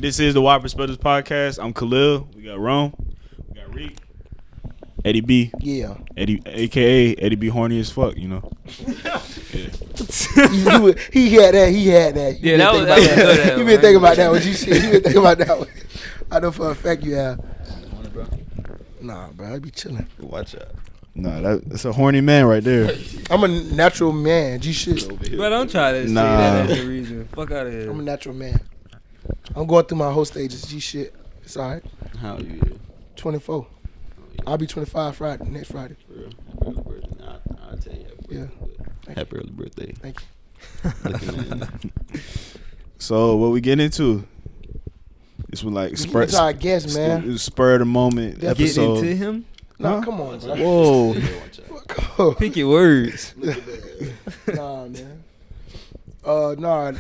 This is the Wide Perspectives Podcast. I'm Khalil. We got Rome. We got Rique. Eddie B. Yeah. Eddie, a.k.a. Eddie B. Horny as fuck, you know. Yeah. he had that. Yeah, that was good. You been thinking about that one. You been thinking about that one. I know for a fact you have. Bro. Nah, bro. I be chilling. Watch out. Nah, that's a horny man right there. I'm a natural man. G shit. Bro, don't try to say that as the reason. Fuck out of here. I'm a natural man. I'm going through my whole stages. G shit. It's alright. How are you? 24. I'll be 25 next Friday. For real. Happy early birthday. I'll tell you happy birthday. Yeah. Happy early birthday. Thank you. So what we get into? This was like spur. That's our guest, man. It was spur of the moment Get episode. Get into him? Nah, Huh? come on, bro. Whoa. Pick your words. Nah, man. Nah.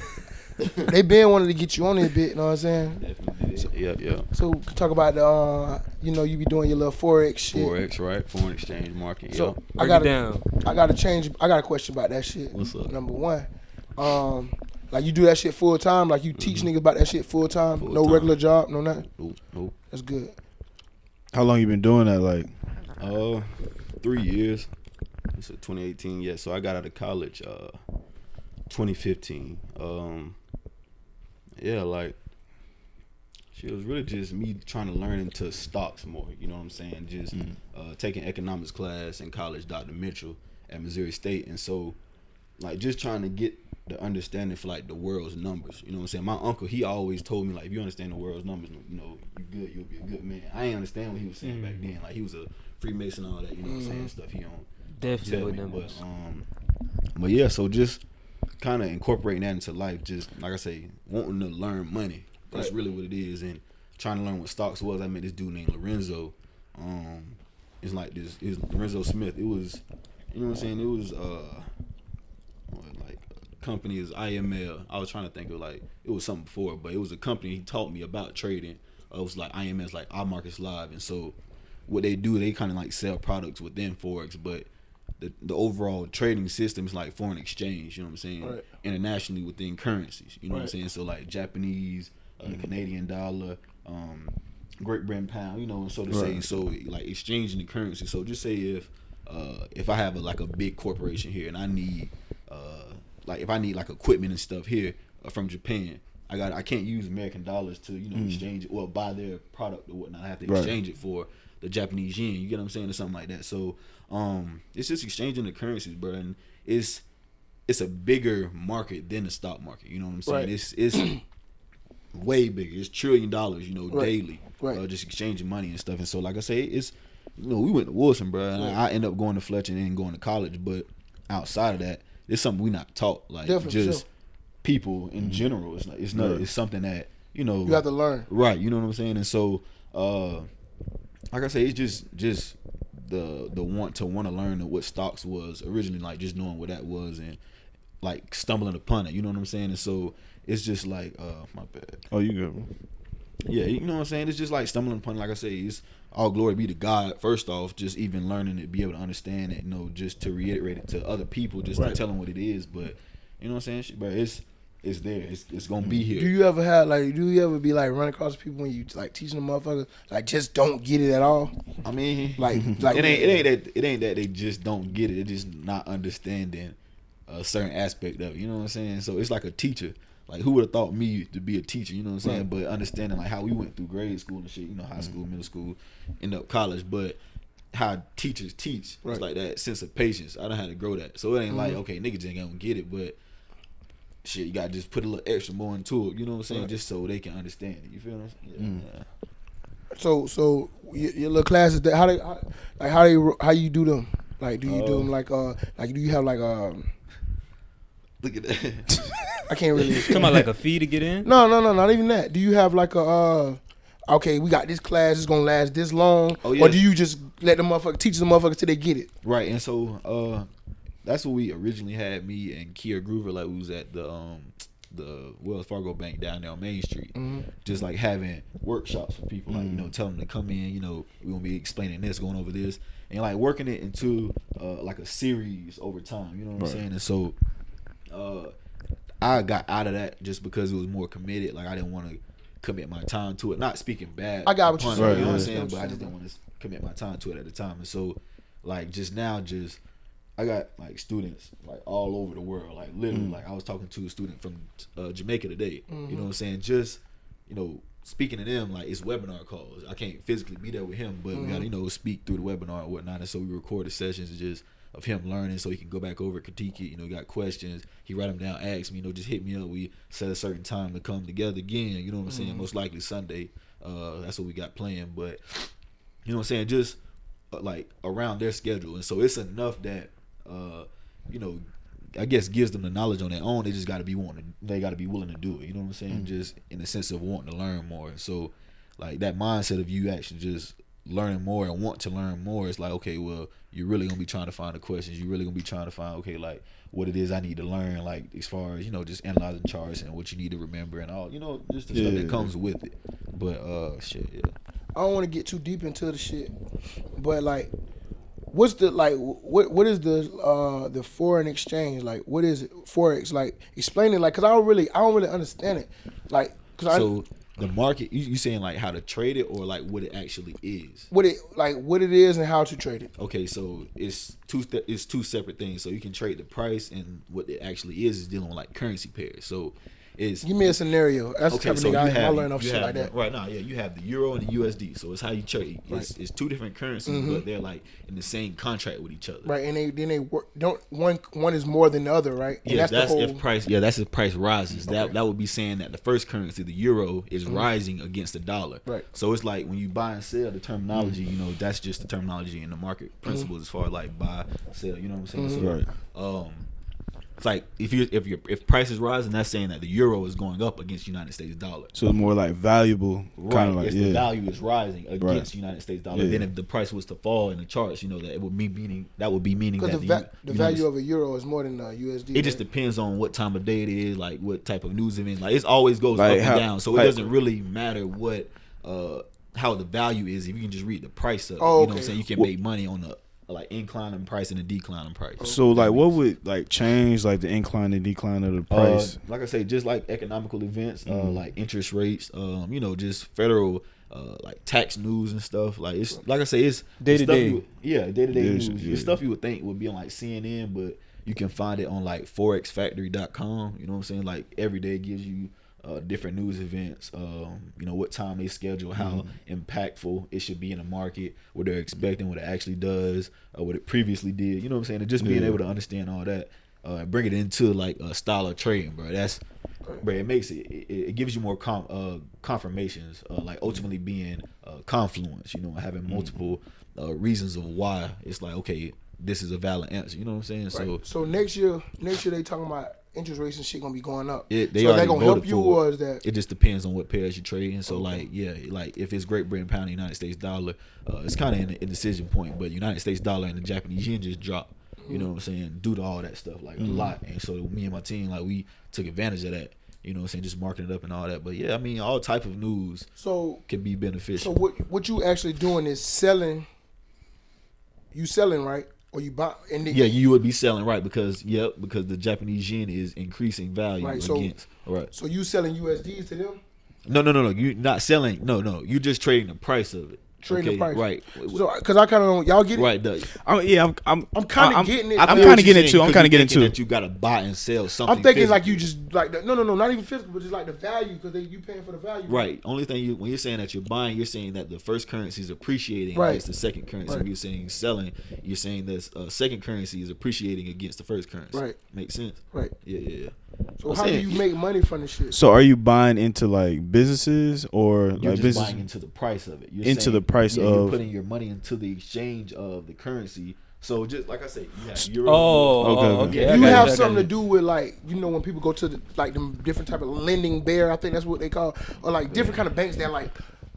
They been wanting to get you on it a bit, you know what I'm saying? Definitely. Yeah. So talk about the you be doing your little Forex shit. Forex, right? Foreign exchange market. So Break it down. I got a question about that shit. What's up? Number one, like you do that shit full time, like you teach niggas about that shit full time, no Full-time. regular job, no nothing. Nope. That's good. How long you been doing that? Like 3 years. It's 2018. Yeah. So I got out of college 2015. Yeah, like she was really just me trying to learn into stocks more. You know what I'm saying? Just taking economics class in college, Dr. Mitchell at Missouri State, and so like just trying to get the understanding for like the world's numbers. You know what I'm saying? My uncle, he always told me like, if you understand the world's numbers, you know, you good, you'll be a good man. I ain't understand what he was saying back then. Like he was a Freemason, all that. You know what I'm saying? Stuff he don't Definitely tell with me. numbers. But yeah, so just kind of incorporating that into life. Just like I say, wanting to learn money. That's really what it is, and trying to learn what stocks was. I met this dude named Lorenzo. It's like this. It was Lorenzo Smith. It was, you know what I'm saying. It was like a company is IML. I was trying to think of like it was something before, but it was a company. He taught me about trading. It was like IMS, like Our Markets Live, and so what they do, they kind of like sell products within Forex, but the overall trading system is like foreign exchange, you know what I'm saying? Right. Internationally within currencies, you know what I'm saying? So like Japanese, Canadian dollar, Great Britain pound, you know, and so to say, so like exchanging the currency. So just say if I have a big corporation here and I need like if I need like equipment and stuff here from Japan, I can't use American dollars to, you know, exchange it or buy their product or whatnot. I have to exchange it for the Japanese yen, you get what I'm saying, or something like that. So it's just exchanging the currencies, bro, and it's a bigger market than the stock market. You know what I'm saying? Right. It's way bigger. It's $1 trillion, you know, daily. Right. Just exchanging money and stuff. And so, like I say, it's, you know, we went to Wilson, bro, and I end up going to Fletcher and then going to college. But outside of that, it's something we not taught. Like just people in general. It's not. It's something that, you know, you have to learn. Right. You know what I'm saying? And so, like I say, it's just the want to learn what stocks was originally, like just knowing what that was and like stumbling upon it. You know what I'm saying? And so it's just like my bad. Oh, you good? Yeah, you know what I'm saying? It's just like stumbling upon it. Like I say, it's all glory be to God. First off, just even learning it, be able to understand it, you know, just to reiterate it to other people, just to tell them what it is. But you know what I'm saying? But it's there. It's gonna be here. Do you ever be like running across people when you like teaching the motherfuckers like just don't get it at all? I mean, like it ain't that they just don't get it. It's just not understanding a certain aspect of it. You know what I'm saying? So it's like a teacher. Like who would have thought me to be a teacher? You know what I'm saying? But understanding like how we went through grade school and shit. You know, high school, middle school, end up college. But how teachers teach, it's like that sense of patience. I don't have to grow that. So it ain't like okay, niggas just ain't gonna get it, but shit, you gotta just put a little extra more into it. You know what I'm saying? Just so they can understand it. You feel what I'm saying? Yeah. So your little classes, how you do them? Like, do you do them like do you have like Look at that. I can't really. Talking about like a fee to get in? No, not even that. Do you have like okay, we got this class, it's gonna last this long, or do you just let the motherfucker teach the motherfuckers till they get it? Right, and so that's what we originally had. Me and Kia Groover, like we was at the Wells Fargo Bank down there on Main Street, just like having workshops for people, like, you know, tell them to come in, you know, we're gonna be explaining this, going over this, and like working it into like a series over time, you know what I'm saying? And so I got out of that just because it was more committed. Like I didn't want to commit my time to it. Not speaking bad. I got what you're saying. You know what I'm saying? But I just didn't want to commit my time to it at the time. And so, like, just now, I got like students like all over the world. Like literally, like I was talking to a student from Jamaica today. You know what I'm saying? Just, you know, speaking to them, like it's webinar calls. I can't physically be there with him, but we gotta, you know, speak through the webinar and whatnot. And so we recorded sessions just of him learning, so he can go back over, critique it. You know, got questions, he write them down, ask me, you know, just hit me up. We set a certain time to come together again. You know what I'm saying? Most likely Sunday. That's what we got planned. But you know what I'm saying? Just like around their schedule, and so it's enough that you know, I guess gives them the knowledge on their own. They just got to be they got to be willing to do it. You know what I'm saying? Just in the sense of wanting to learn more. So like that mindset of you actually just learning more and want to learn more, it's like, okay, well, you're really gonna be trying to find the questions. You're really gonna be trying to find, okay, like what it is I need to learn, like as far as, you know, just analyzing charts and what you need to remember and all, you know, just the stuff that comes with it. But shit, yeah. I don't want to get too deep into the shit, but like, what's the like? What is the foreign exchange like? What is it? Forex, like, explain it, like, cause I don't really understand it, like, cause the market, you saying like how to trade it or like what it actually is? What it is and how to trade it. Okay, so it's two separate things. So you can trade the price, and what it actually is dealing with like currency pairs. So it's, give me a scenario. That's okay, the type of nigga I learn off shit like that. Right now, yeah, you have the euro and the USD. So it's how you trade. It's two different currencies, but they're like in the same contract with each other. Right, and they work, don't one is more than the other, right? And that's if price. Yeah, that's if price rises. Okay. That would be saying that the first currency, the euro, is rising against the dollar. Right. So it's like when you buy and sell, the terminology, you know, that's just the terminology in the market principles as far as like buy, sell. You know what I'm saying? So, it's like if price is rising, that's saying that the euro is going up against United States dollar. So it's more like valuable, kind of like, it's the value is rising against United States dollar. Then if the price was to fall in the charts, you know, that it would be meaning that the value of a euro is more than USD. It just depends on what time of day it is, like what type of news event. Like it always goes like up and down, so it doesn't really matter what how the value is if you can just read the price of it. You know what I'm saying? You can make money on the like inclining price and a declining price. So like what would like change like the incline and decline of the price? Like I say, just like economical events, like interest rates, you know, just federal like tax news and stuff. Like it's like I say, it's day to day. Day-to-day news. It's stuff you would think would be on like CNN, but you can find it on like forexfactory.com. You know what I'm saying? Like every day it gives you different news events, you know, what time they schedule, how impactful it should be in the market, what they're expecting, what it actually does, what it previously did. You know what I'm saying? And just being able to understand all that and bring it into like a style of trading, bro. Bro, it makes it gives you more confirmations, like ultimately being confluence. You know, having multiple reasons of why it's like, okay, this is a valid answer. You know what I'm saying? Right. So next year they talking about interest rates and shit gonna be going up. They so they gonna help you, or is that? It just depends on what pairs you trade in. So like if it's Great Britain pound and United States dollar, it's kind of a decision point. But United States dollar and the Japanese yen just dropped. You know what I'm saying? Due to all that stuff, like a lot. And so me and my team, like we took advantage of that. You know what I'm saying? Just marking it up and all that. But yeah, I mean, all type of news can be beneficial. So what you actually doing is selling. You selling, right? Or you buy, and then you would be selling, right? Because the Japanese yen is increasing value against. Right. So you selling USDs to them? No. You not selling. No. You just trading the price of it. Trading the price, right? So, because I kind of don't, y'all get it, right? I'm kind of getting it. I'm kind of getting it too. I'm kind of getting it too. That you gotta buy and sell something. I'm thinking physical. like you just like no, not even physical, but just like the value because you paying for the value. Right. Only thing when you're saying that you're buying, you're saying that the first currency is appreciating against the second currency. When you're saying selling, you're saying that second currency is appreciating against the first currency. Right. Makes sense. Right. Yeah. So how do you make money from this shit? So are you buying into like businesses or you're like just business buying into the price of it? The price of you're putting your money into the exchange of the currency. So just like I say, you have euro. Okay. You have something to do with like, you know, when people go to the like them different type of lending bear, I think that's what they call, or like different kind of banks that like,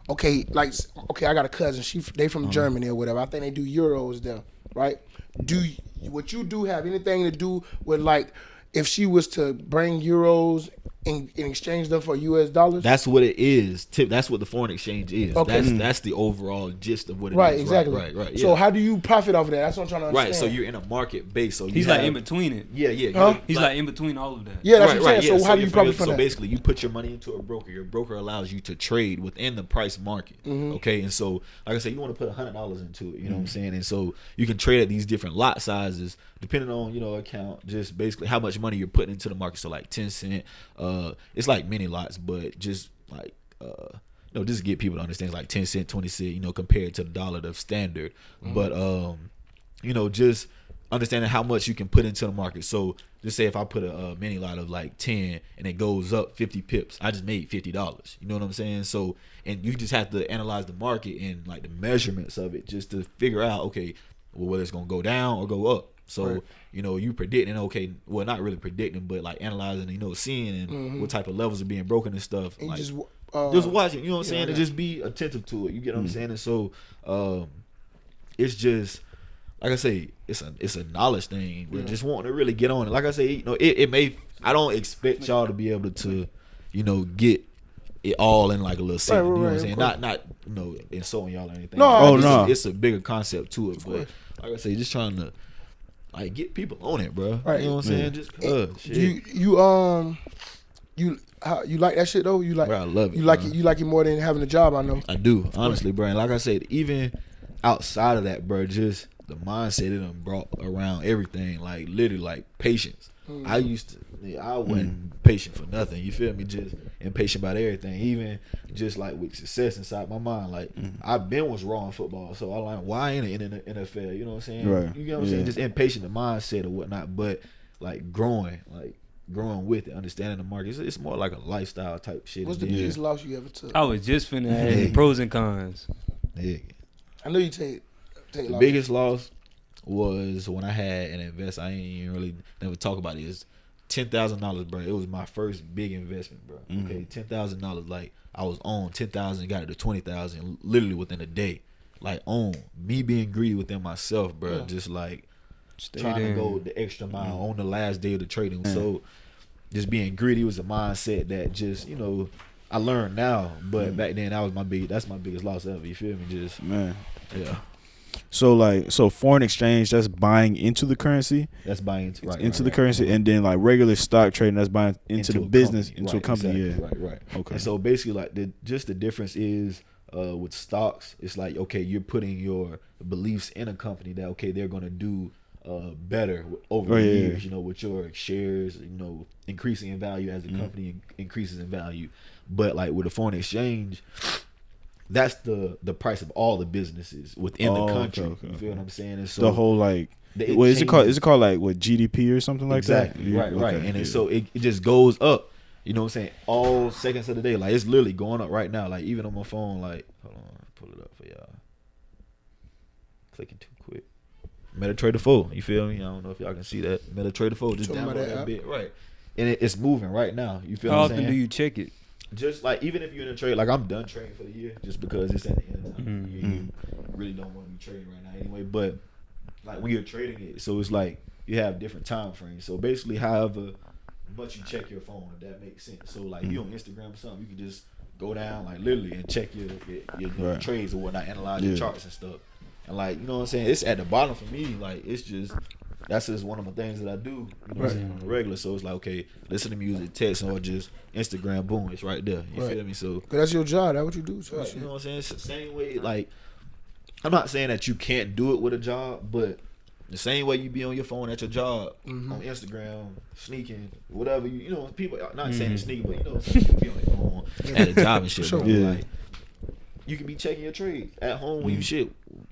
okay, I got a cousin, they from Germany or whatever. I think they do euros there, right? What you do have anything to do with like if she was to bring euros in exchange them for U.S. dollars. That's what it is. That's what the foreign exchange is. Okay. That's the overall gist of what it is. Right, exactly. Right. Yeah. So how do you profit off of that? That's what I'm trying to understand. Right. So you're in a market base. So He's like in between it. Yeah. Huh? He's like in between all of that. Yeah, that's what I'm saying. Yeah. So how do you profit from so that? So basically, you put your money into a broker. Your broker allows you to trade within the price market. Okay. And so, like I said, you want to put $100 into it. You know what I'm saying? And so you can trade at these different lot sizes depending on account. Just basically how much money you're putting into the market. So like 10 cent. It's like mini lots, but just like just to get people to understand, it's like 10 cent, 20 cent, compared to the dollar, the standard. But just understanding how much you can put into the market. So just say if I put a mini lot of like 10 and it goes up 50 pips, I just made $50. You know what I'm saying? So, and you just have to analyze the market and like the measurements of it just to figure out, okay, well, whether it's gonna go down or go up. So, you predicting, okay, well, not really predicting, but like analyzing, seeing and what type of levels are being broken and stuff. And like, just watching, you know what I'm saying, and just be attentive to it. You get what I'm saying? And so, it's just, like I say, it's a knowledge thing. We're just wanting to really get on it. Like I say, it may. I don't expect y'all to be able to, get it all in like a little set. You know what I'm saying? Not insulting y'all or anything. No, it's a bigger concept to it. But like I say, just trying to like get people on it, bro. Right. You know what I'm saying? Just shit. You like that shit though? You like? Bro, I love it. You like it? You like it more than having a job? I know. I do, honestly, bro. And like I said, even outside of that, bro, just the mindset it done brought around everything, like literally, like patience. I wasn't patient for nothing. You feel me? Just impatient about everything. Even just like with success inside my mind. Like I've been was raw in football, so I like why in the NFL? You know what I'm saying? Right. You know what I'm saying? Just impatient, the mindset or whatnot. But like growing with it, understanding the market. It's more like a lifestyle type shit. What's the biggest loss you ever took? I was just finna ask pros and cons. Yeah. I know you take The losses. biggest loss was when I had an invest. I ain't even really never talk about it. It's $10,000, bro. It was my first big investment, bro. Okay, $10,000. Like I was on 10,000, got it to 20,000, literally within a day. Like on me being greedy within myself, bro. Just like trying to go the extra mile on the last day of the trading. So just being greedy was a mindset that just I learned now, but back then that's my biggest loss ever. You feel me? Just yeah. So foreign exchange, that's buying into the currency. That's buying into the currency, and then like regular stock trading, that's buying into the business, into a company. Exactly. Yeah. Right. Okay. And so basically, like the difference is with stocks, it's like okay, you're putting your beliefs in a company that okay, they're gonna do better over the years. With your shares, increasing in value as the company increases in value. But like with a foreign exchange, that's the price of all the businesses within the country. Okay. You feel what I'm saying? And so the whole like, what is it called? Is it called like what, GDP or something like that? Exactly. Right. And so it just goes up. You know what I'm saying? All seconds of the day, like it's literally going up right now. Like even on my phone, like hold on, pull it up for y'all. Clicking too quick. MetaTrader 4. You feel me? I don't know if y'all can see that. MetaTrader 4. Just download that bit. Right. And it's moving right now. You feel How what I'm often saying? do you check it? Just like even if you're in a trade, like I'm done trading for the year, just because it's at the end of the year. You really don't want to be trading right now anyway. But like when you're trading it, so it's like you have different time frames. So basically, however much you check your phone, if that makes sense. So like you on Instagram or something, you can just go down like literally and check your trades or whatnot, analyze your charts and stuff. And like you know what I'm saying, it's at the bottom for me. Like it's just. That's just one of my things that I do, you know what I'm saying, on the regular. So it's like, okay, listen to music, text, or just Instagram, boom, it's right there. You feel me? So that's your job. That's what you do. So you know what I'm saying? It's the same way. Like, I'm not saying that you can't do it with a job, but the same way you be on your phone at your job, on Instagram, sneaking, whatever. You know, people not saying sneaking, but you know, people be on their phone at a job and shit. Sure. Like, you can be checking your trade at home when you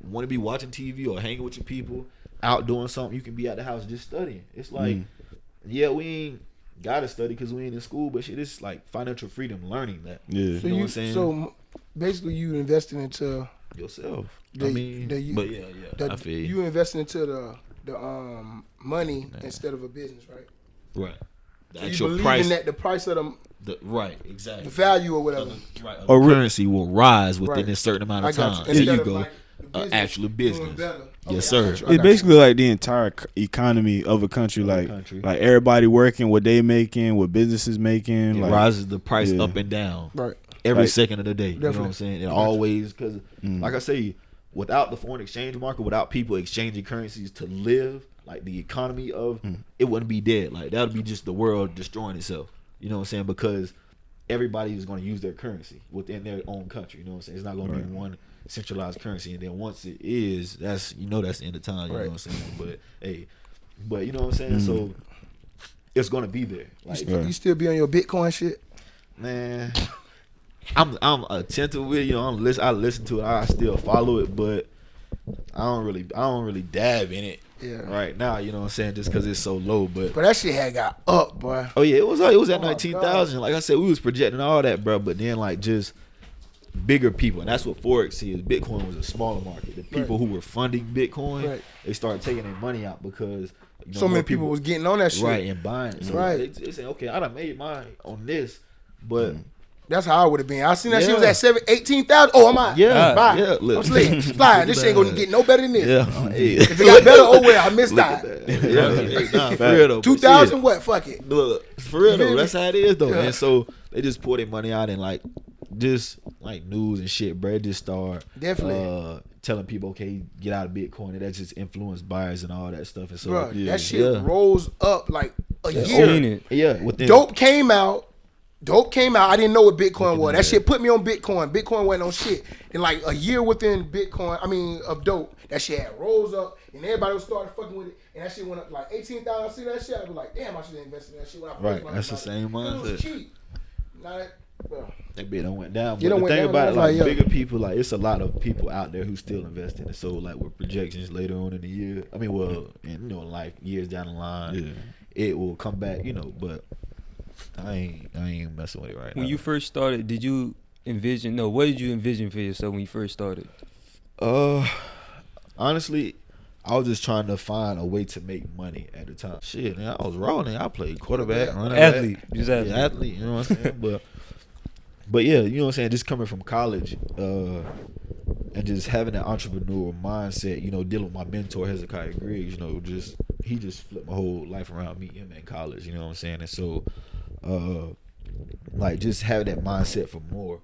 want to be watching TV or hanging with your people. Out doing something, you can be at the house just studying. It's like, we ain't gotta study because we ain't in school, but shit, it's like financial freedom, learning that. Yeah, so you know what I'm saying? So basically, you investing into yourself. I feel you investing into the money instead of a business, right? Right. So you believing that the price of the value or whatever, or currency will rise within a certain amount of time. There you go. actual doing business. better. Yes, Okay, I sir. got you. It's basically like the entire economy of a country, like everybody working, what they making, what businesses making, It like rises the price yeah. up and down Right. every Like- second of the day. You know what I'm Definitely. saying? And always, because like I say, without the foreign exchange market, without people exchanging currencies to live, like the economy of it wouldn't be dead. Like that would be just the world destroying itself. You know what I'm saying? Because everybody is going to use their currency within their own country. You know what I'm saying? It's not going to be one centralized currency, and then once it is, that's that's the end of time. You know what I'm saying? But you know what I'm saying? So it's going to be there. Like You still be on your Bitcoin shit? man, I'm attentive with it, I listen to it, I still follow it, but I don't really dab in it right now, you know what I'm saying, just because it's so low. But that shit had got up, boy. oh yeah, it was at my 19,000. Like I said, we was projecting all that, bro, but then like just bigger people, and that's what Forex is. Bitcoin was a smaller market. The people who were funding Bitcoin, they started taking their money out because so many people was getting on that shit, right, and buying. So right. they say, okay, I done made mine on this, but that's how I would have been. I seen that shit was at 18,000. Oh, I'm out. Yeah, bye. yeah, look. I'm slide. This shit ain't gonna get no better than this. Yeah, If it got better, oh well, I missed that. Nah, for real though. 2,000, what? Fuck it. Look, for real though, Really? that's how it is though. Yeah. And so they just pour their money out and like just like news and shit, bro. Just start telling people, okay, get out of Bitcoin, and that just influenced buyers and all that stuff. And so Bro, that shit rose up like a year. Seen it. Yeah, within Dope came out. I didn't know what Bitcoin was. That shit put me on Bitcoin. Bitcoin wasn't on shit. And like a year within Bitcoin, of dope, that shit had rose up and everybody was started fucking with it. And that shit went up like 18,000. I see that shit, I was like, damn, I should have invested in that shit when I first right. learned That's the about same it. It mindset. was cheap. Now that bit done went down. It But done the went thing down, about it, like yeah. bigger people, like it's a lot of people out there who still invest in it. So like with projections later on in the year, in like years down the line, it will come back. But I ain't messing with it right now. When you first started, did you envision? No, what did you envision for yourself when you first started? Honestly, I was just trying to find a way to make money at the time. Shit, man, I was raw. I played quarterback, running Athlete, back. just athlete. You know what I'm saying? But yeah, you know what I'm saying. Just coming from college, and just having that entrepreneurial mindset. Dealing with my mentor Hezekiah Griggs. He just flipped my whole life around. Meeting him in college. You know what I'm saying? And so, like just having that mindset for more.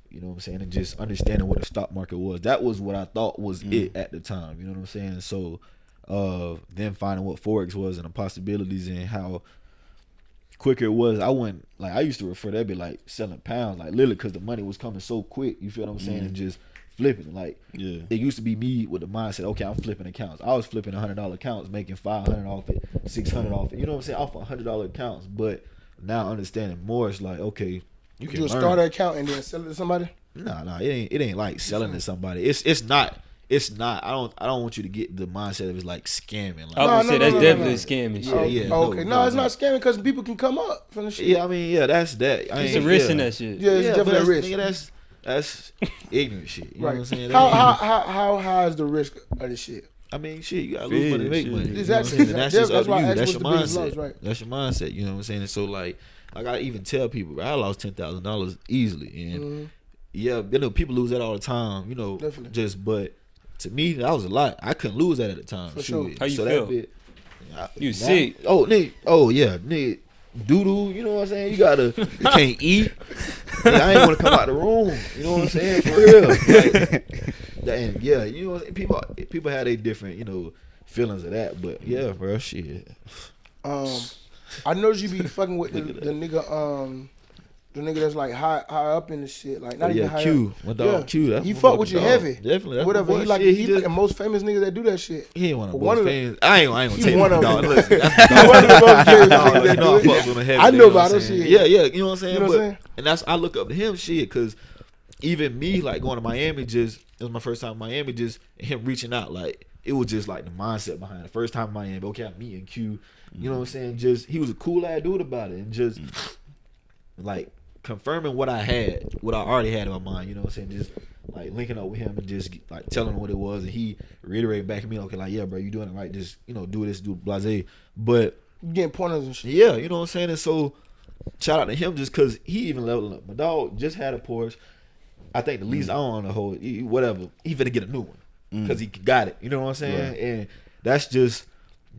You know what I'm saying? And just understanding what the stock market was. That was what I thought was it at the time. You know what I'm saying? So then finding what Forex was and the possibilities and how quicker it was. I used to refer to that be like selling pounds, like literally because the money was coming so quick. You feel what I'm saying? And just flipping. Like it used to be me with the mindset, okay, I'm flipping accounts. I was flipping $100 accounts, making $500 off it, $600 off it. You know what I'm saying? Off $100 accounts. But now understanding more, it's like, okay, you can start an account and then sell it to somebody? Nah, it ain't like selling to somebody. It's not. I don't want you to get the mindset of it's like scamming. Like, I would say that's definitely scamming shit. Yeah. Okay, no, it's not scamming because people can come up from the shit. Yeah, that's that. It's a risk in that shit. Yeah, it's definitely a risk. Nigga, that's ignorant shit. You know what I'm saying? How high is the risk of this shit? I mean, shit, you gotta lose money to make money. Exactly. You know what I'm saying? And that's just up That's why to I you. asked That's what's your the biggest mindset. loss, right? That's your mindset. You know what I'm saying? And so like I even tell people, bro, I lost $10,000 easily, and people lose that all the time. Definitely. But to me, that was a lot. I couldn't lose that at the time. For sure. How you feel? You sick? Oh, nigga. Oh, yeah, nigga. Doodle, you know what I'm saying? You can't eat. Nigga, I ain't want to come out the room. You know what I'm saying? For real. Like, yeah, you know what I'm saying? People have their different, feelings of that. But yeah, bro, shit. I noticed you be fucking with the nigga, the nigga that's like high up in the shit, like not even high Q. up. My dog Q. That's he my fuck with you dog. heavy. Definitely. That's Whatever. my He boy. like Shit, he the most famous niggas that do that shit. He ain't one of One the of most the- famous. I ain't gonna he take one my of dog. them. Look, that's He one of the most famous niggas that you know I do fuck it. with him heavy. I know you what about I'm him, saying? shit. Yeah, you know what I'm saying? You know what I'm saying? And I look up to him shit because even me like going to Miami it was my first time in Miami, just him reaching out, like it was just like the mindset behind it. First time in Miami, okay, I'm meeting Q. You know what I'm saying? Just he was a cool ass dude about it, and just like confirming what I already had in my mind. You know what I'm saying? Just like linking up with him and just like telling him what it was, and he reiterated back at me, okay, like yeah, bro, you doing it right. Just do this, do blase. But Getting pointers and shit. yeah, you know what I'm saying? And so shout out to him just because he even leveled up. My dog just had a Porsche. I think the lease I own the whole whatever. He finna get a new one. because he got it. You know what I'm saying? Right. And that's just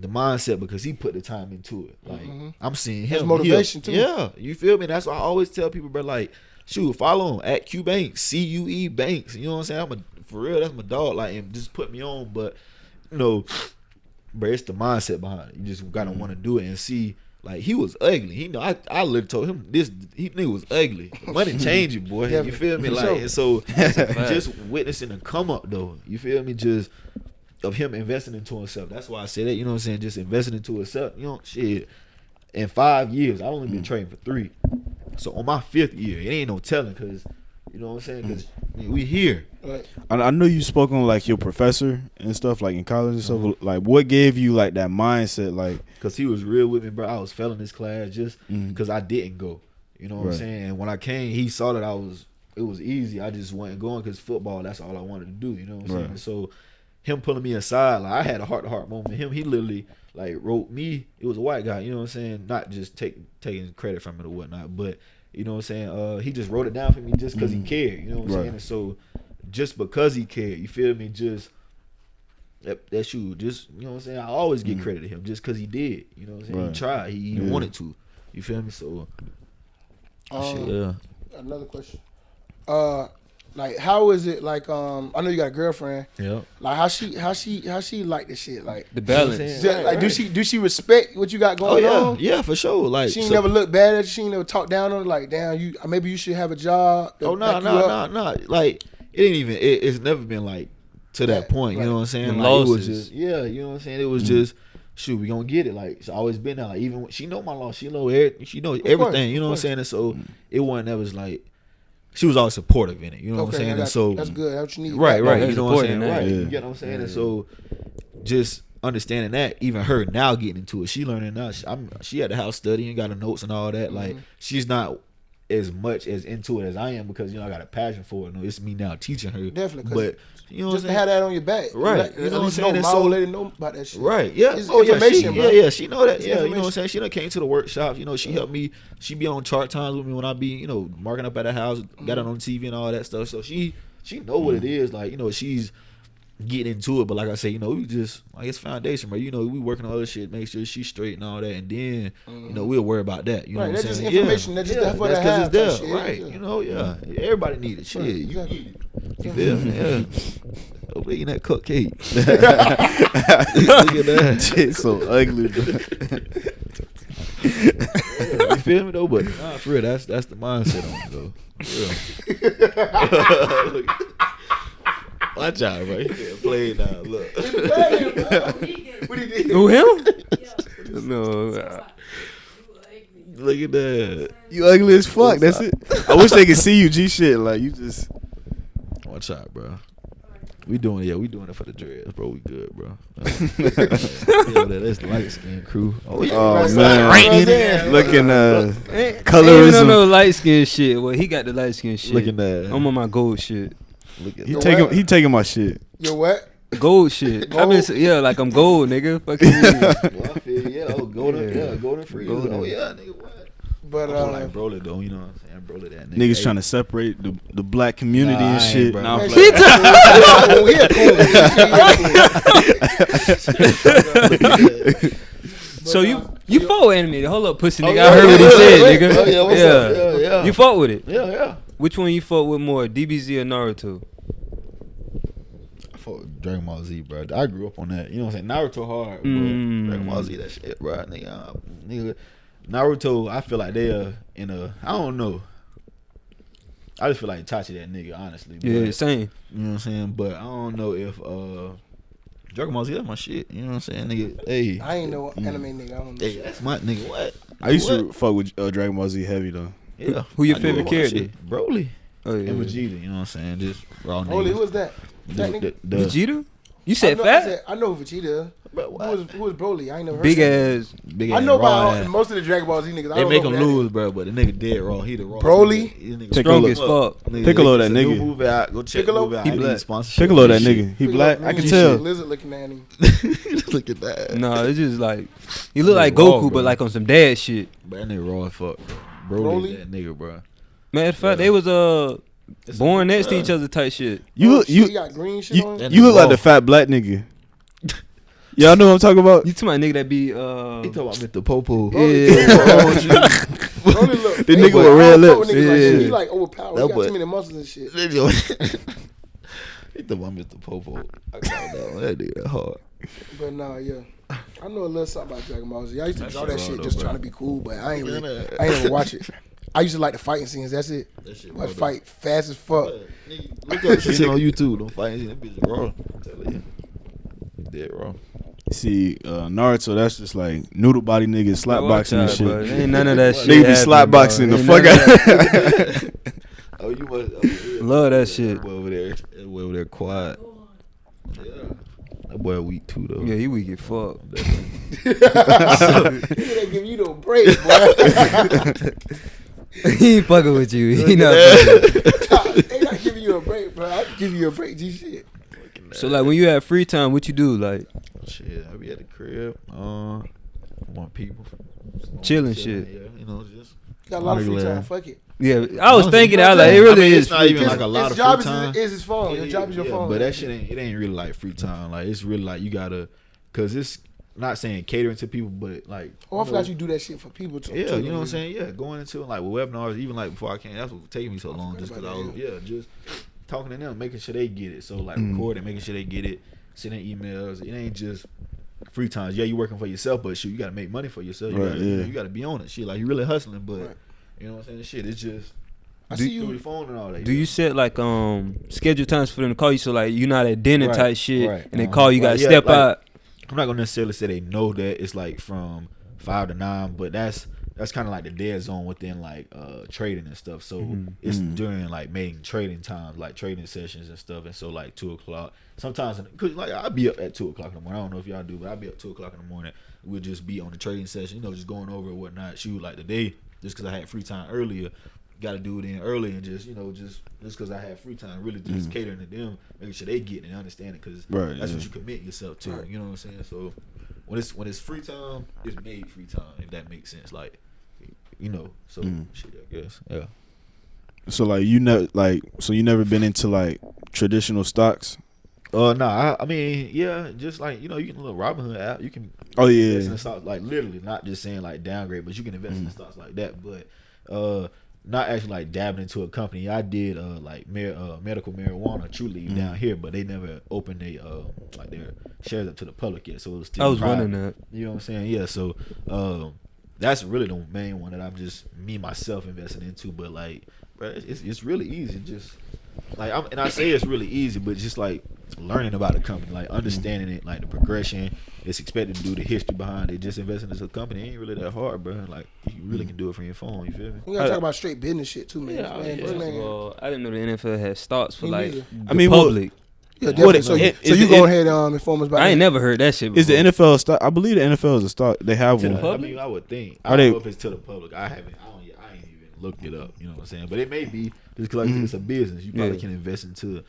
the mindset because he put the time into it. Like I'm seeing him. That's motivation too. Yeah, you feel me? That's why I always tell people, bro. Like, shoot, follow him at Q Banks, CUE Banks. You know what I'm saying? For real, that's my dog. Like, and just put me on. But you know, bro, it's the mindset behind it. You just gotta want to do it and see. Like, he was ugly. He know I literally told him this. He nigga was ugly. Money change you, boy. You feel me? Like, and so just witnessing the come up though. You feel me? Just of him investing into himself. That's why I say that. You know what I'm saying? Just investing into himself. You know, shit. In 5 years, I only been trading for 3. So on my 5th year, it ain't no telling because, you know what I'm saying? Because we here. Right. I know you spoke on like your professor and stuff like in college and stuff. Like, what gave you like that mindset? Like, because he was real with me, bro. I was failing this class just because I didn't go. You know what I'm Right. saying? And when I came, he saw that it was easy. I just wasn't going because football, that's all I wanted to do. You know what I'm saying? Right. So him pulling me aside, like I had a heart-to-heart moment with him. He literally like wrote me. It was a white guy. You know what I'm saying? Not just taking credit from it or whatnot, but you know what I'm saying? He just wrote it down for me just because he cared. You know what I'm saying? And so just because he cared, you feel me? Just that's you. Just, you know what I'm saying? I always get credit to him just because he did. You know what I'm saying? Right. He tried. He wanted to. You feel me? So yeah. Another question. Like, how is it? Like, I know you got a girlfriend. Yeah. Like, how she like this shit? Like, The balance. like, do she respect what you got going on? Yeah, for sure. Like, She ain't never look bad at you. She ain't never talk down on it. Like, damn, maybe you should have a job. Oh no. Like, it ain't even. It's never been like to that point. You know what I'm saying? Them Like, it was losses. just you know what I'm saying? It was just shoot, we gonna get it. Like, it's always been there. Like, even when she know my law, she know everything. She knows everything. You know what I'm saying? And so it wasn't ever like. She was always supportive in it, you know what I'm saying? And so that's good. That's what you need. right, That's you know what I'm saying? important, Right, yeah. you get what I'm saying? And so just understanding that, even her now getting into it, she learning now. She at the house studying, got her notes and all that. Like, she's not as much as into it as I am because, you know, I got a passion for it. No, it's me now teaching her. Definitely, but you know what I'm just to saying? have that on your back, Right. Like, You know at what I'm least saying? know And my so- old lady know about that shit. Right, yeah. It's Oh, information, yeah, bro. she know that. It's Yeah, you know what I'm information. saying? She done came to the workshops. You know, she helped me. She be on chart times with me when I be, you know, marking up at the house, got it on TV and all that stuff. So she know what it is. Like, you know, she's getting into it. But like I say, you know, we just, like, it's foundation, bro. You know, we working on other shit, make sure she's straight and all that. And then, you know, we'll worry about that. You know Right, what I'm that's saying? just information. That's just there for the that's 'cause have it's type there. shit. Right. Yeah. You know, everybody need it. Shit. Right, You exactly. need it. You feel me? Yeah. Over eating that cupcake. Look at that. shit so ugly. You feel me though? But nah, for real, that's the mindset on it though. For real. Watch out, bro. You can't play it now. Look. What he did? Who, him? No. Look at that. You ugly as fuck. That's it. I wish they could see you, G shit. Like, you just. Watch out, bro. We doing it for the dreads, bro. We good, bro. That's the light skin crew. Oh Right, man, right there. looking Ain't colorism. no light skin shit. Well, he got the light skin shit. Looking at. I'm on my gold shit. Look at He that. taking my shit. You're what? Gold shit. Gold? Like I'm gold, nigga. Fuck you. Well, I feel you. Yeah, golden free. Golden. Oh yeah, nigga. What? But I don't like Broly though. You know what I'm saying? Broly that nigga. Niggas trying to separate the black community Nah, and I ain't, shit. bro. Nah, I'm Man, playing. So you fought with anime. Hold up, pussy nigga. yeah, I heard what he said, yeah, nigga. yeah, what's up? Yeah. You fought with it. Yeah. Which one you fought with more, DBZ or Naruto? I fought with Dragon Ball Z, bro. I grew up on that. You know what I'm saying? Naruto hard, bro. Dragon Ball Z, that shit, bro. Nigga, Naruto, I feel like they are in a, I don't know. I just feel like Itachi that nigga, honestly. Yeah, But, same. you know what I'm saying? But I don't know if Dragon Ball Z, that's my shit. You know what I'm saying? Nigga, hey. I ain't no anime nigga. I don't know. Hey, that's my nigga. What? I used to fuck with Dragon Ball Z heavy though. Yeah. Who your I grew favorite up on that character? shit. Broly. Oh yeah. And Vegeta, you know what I'm saying? Just raw niggas. Holy, who was that? That nigga? Vegeta? You said I fat? know Vegeta. Bro, what? Who was Broly? I ain't never heard Big of him. ass. Big I ass know raw about ass. most of the Dragon Ball Z niggas. I They don't make know him who that lose, is. bro. But the nigga dead raw. He the raw. Broly? This nigga Strong as Piccolo. fuck. Nigga, Piccolo, it's that a new nigga. movie out. Go check Piccolo? the movie out. He I black. need sponsorship. Piccolo, that Shit. nigga. He black. I can Shit. tell. Lizard looking at him. Look at that. No, it's just like he look like Raw, Goku, bro. but like on some dad shit. But that nigga raw as fuck. Broly, Broly? that nigga, bro. Matter of fact, they was born next to each other type shit. You got green shit on. You look like the fat black nigga. Y'all know what I'm talking about? You to my nigga that be He talking about Mr. Popo. The nigga with red lips. He like overpowered. He got too many muscles and shit. He talking about Mr. Popo. I got that nigga hard. But nah, yeah. I know a little something about Dragon Ball Z. I used to draw that shit just trying to be cool, but I ain't ever watch it. I used to like the fighting scenes. That's it. That shit Watch fight fast as fuck. Look up shit on YouTube. Don't fight anything. That bitch raw. I'm telling you. Dead raw. See, Naruto, that's just like noodle body niggas slap boxing and shit. Bro. Ain't none of that shit. They be slap boxing the fuck out. Oh, you must love that shit. That boy over there quiet. Yeah. That boy weak too though. Yeah, he weak as fuck. They give you no break, boy. He ain't fucking with you. He not fucking. They not giving you a break, bro. I give you a break, G shit. So like when you have free time, what you do? Like shit, I be at the crib. Want people chilling shit. Yeah, you know, just got a lot of free time. Fuck it. Yeah, I was thinking that like it really is. It's not even like a lot of free time. His job is his phone. Your job is your phone. But that shit ain't really like free time. Like it's really like you gotta, cause it's not saying catering to people, but like. Oh, I forgot you do that shit for people too. Yeah, you know what I'm saying. Yeah, going into like with webinars, even like before I came, that's what was taking me so long, just cause I was just talking to them, making sure they get it. So like recording, making sure they get it, sending emails. It ain't just free times. Yeah, you working for yourself, but shoot, you gotta make money for yourself. You gotta be on it. Shit, like you really hustling, but you know what I'm saying. Shit, it's just. I see you through your phone and all that. Do you set like schedule times for them to call you? So like you're not at dinner type shit, and they call you, gotta step out. I'm not gonna necessarily say they know that it's like from 5 to 9, but that's kind of like the dead zone within like trading and stuff. So it's during like main trading times, like trading sessions and stuff. And so like 2:00. Sometimes, cause like I'll be up at 2:00 in the morning. I don't know if y'all do, but I'll be up 2:00 in the morning. We'll just be on the trading session, you know, just going over and whatnot. Shoot, like today, just cause I had free time earlier. Got to do it in early and just, you know, just because I have free time, really just catering to them, making sure they get it and understand it, because that's what you commit yourself to. You know what I'm saying? So when it's free time, it's made free time, if that makes sense. Like, you know, so shit, I guess, yeah. So like you never been into like traditional stocks? Nah, I mean, yeah, just like, you know, you can look Robinhood app, you can invest in stocks, like literally, not just saying like downgrade, but you can invest in stocks like that, but not actually like dabbing into a company. I did like medical marijuana, Trulieve down here, but they never opened like their shares up to the public yet. So it was still. I was wondering that. You know what I'm saying? Yeah. So that's really the main one that I'm just myself investing into. But like, bro, it's really easy. Just like I say it's really easy, but just like learning about a company, like understanding it, like the progression it's expected to do, the history behind it. Just investing in a company ain't really that hard, bro. Like you really can do it from your phone. You feel me? We gotta talk about straight business shit too, man. Well, I didn't know the NFL had stocks for like the public. Yeah, definitely. So you go ahead and inform us about I ain't never heard that shit before. Is the NFL a stock? I believe the NFL is a stock. They have to one. I mean, I would think. I don't know if it's to the public. I ain't even looked it up. You know what I'm saying? But it may be just because it's a business. You probably can invest into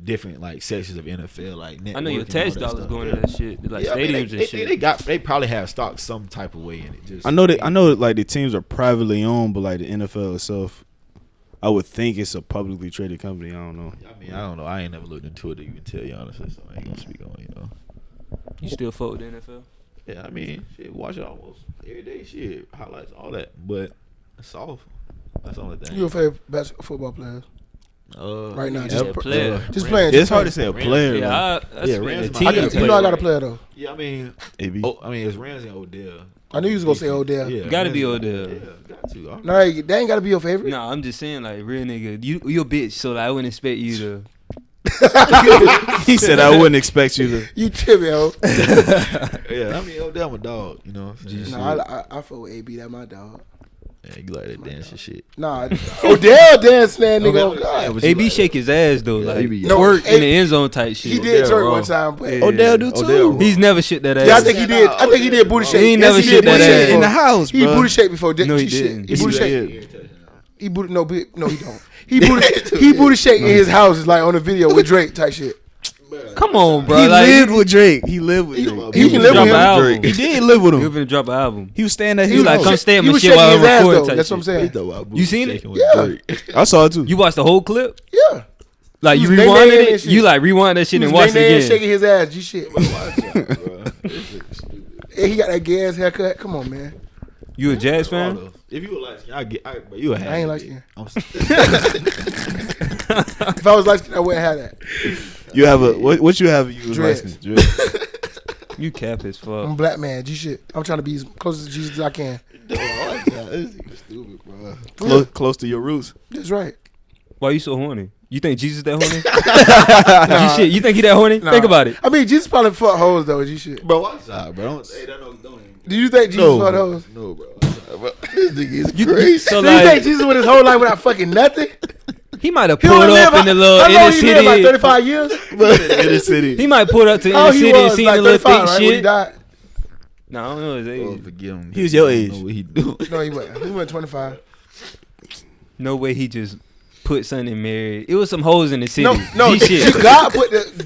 different like sections of NFL, like network. I know your tax dollars going to that shit, like stadiums and shit. They probably have stocks some type of way in it. Just I know like the teams are privately owned, but like the NFL itself, I would think it's a publicly traded company. I don't know. I mean, I don't know. I ain't never looked into it to even tell you honestly, so I ain't gonna speak on it, you know. You still fuck with the NFL? Yeah, I mean, shit, watch it almost every day. Shit, highlights, all that, but it's soft. That's the only thing. You your favorite football players? Right now, just playing. It's hard to say a player. Ramsey. I got a player though. Yeah, I mean, it's Ramsey and Odell. I knew you was gonna say Odell. Yeah, gotta be Odell. Yeah, got to. No, they ain't gotta be your favorite. No, I'm just saying, like, real nigga, you a bitch, so like, I wouldn't expect you to. He said I wouldn't expect you to. You tripping, ho. Yeah, I mean, Odell my dog. You know. I fuck with AB. That my dog. Yeah, you like that dance and shit. Nah, Odell dance, man, nigga. God. AB shake his ass though, like twerk in the end zone type shit. He did twerk one time, but Odell do too. He's never shit that ass. Yeah, I think he did. I think he did booty shake. He ain't never shit that ass in the house, bro. He booty shake before. No, he didn't. He booty shake. He booty no, he don't. He booty shake in his house, is like on a video with Drake type shit. Come on, bro. He like, lived with Drake. He lived with Drake. He lived with Drake. He did live with He was him. finna drop an album. He was staying at He his was like, house. come stay at He my was shit while I shaking his ass record though. type That's what I'm shit. saying. You seen it? Yeah. I saw it too. You watched the whole clip? Yeah. Like, He you was rewinded nay-naying it? and shit. You, like, rewind that shit He and was watch it nay-naying, again. shaking his ass. G shit. And he got that gay ass haircut. Come on, man. You a jazz fan? If you were light skin, but you a I ain't light skin. I'm If I was light skin, I wouldn't have that. You have a what you have? You was Dreads. light skin. You cap as fuck. I'm a black man. G shit. I'm trying to be as close to Jesus as I can. stupid, bro. Close to your roots. That's right. Why you so horny? You think Jesus that horny? G shit. You think he that horny? Nah. Think about it. I mean, Jesus probably fuck hoes though. G shit. Bro, watch out, bro. Don't even. Do you think Jesus fuck hoes? No, bro. This nigga is crazy. So Do you think like, Jesus went his whole life without fucking nothing? he might have He pulled only up lived in the little how long inner he lived, like city. 35 years? In the city. He might pull up to the Oh, inner he city and was see like the little 35, thick right? When he shit. died? Nah, I don't know his Oh, age. forgive him. He was your I don't age. know what he do. No, he went. He went 25. No way he just put something in Mary. It was some hoes in the city. No, G shit.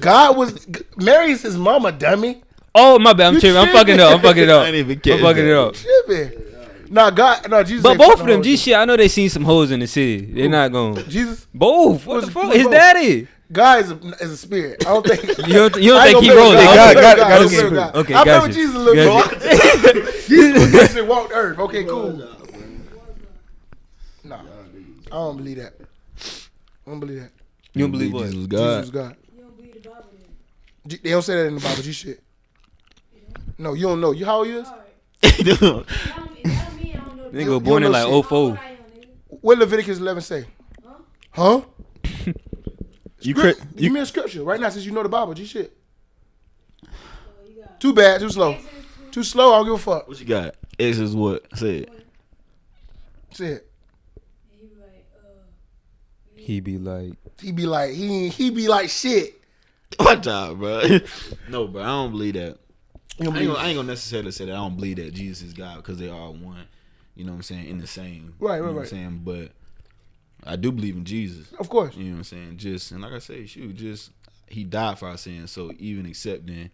God was Mary's his mama, dummy. Oh, my bad. I'm You tripping. I'm tripping. fucking it up. I'm fucking it up. I didn't even I'm catch fucking it that. up. Tripping. No, Jesus. But ain't both fucking of them, hoes. G shit, I know they seen some hoes in the city. They're not going. Jesus, Both. What Who's- the fuck? who's His both? daddy. God is a spirit. I don't think. You don't I ain't think he gonna rolling? play with God, I God, don't God play is with spirit. God. Okay, I play gotcha. with Jesus a little Gotcha. bit. Jesus actually walked earth. Okay, cool. Nah, I don't believe that. I don't believe that. You don't believe what? Jesus was Jesus God. was God. You don't believe the Bible then? They don't say that in the Bible. G shit. No, you don't know. You how old you is? That don't mean I don't know. Nigga was born in know like shit. 04. What Leviticus 11 say? Huh? You Give me a scripture right now since you know the Bible. G shit. You got Too bad. Too slow. Exodus 20. Too slow. I don't give a fuck. What you got? X is what? Say it. Say it. He was like, He be like, He be like shit. Watch out, bro. No, bro. I don't believe that. You don't I believe ain't gonna necessarily say that I don't believe that Jesus is God because they are one. You know what I'm saying? In the same. Right, You know right, what I'm right. saying? But I do believe in Jesus. Of course. You know what I'm saying? Just and like I say, he died for our sins. So even accepting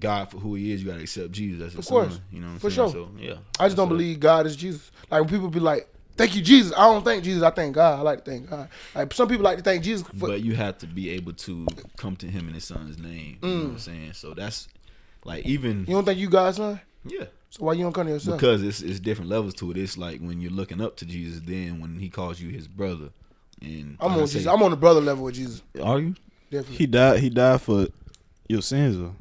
God for who He is, you gotta accept Jesus as His Of course. Son. You know what I'm For saying? sure. So yeah. I just don't believe God is Jesus. Like when people be like, "Thank you, Jesus." I don't thank Jesus. I thank God. I like to thank God. Like some people like to thank Jesus. For, But you have to be able to come to Him in His Son's name. You know what I'm saying? So that's like even you don't think you God's son? yeah. So why you don't come to yourself? Because it's different levels to it. It's like when you're looking up to Jesus, then when He calls you His brother, and I'm like I on say- Jesus. I'm on the brother level with Jesus. Are you? Definitely. He died for your sins though.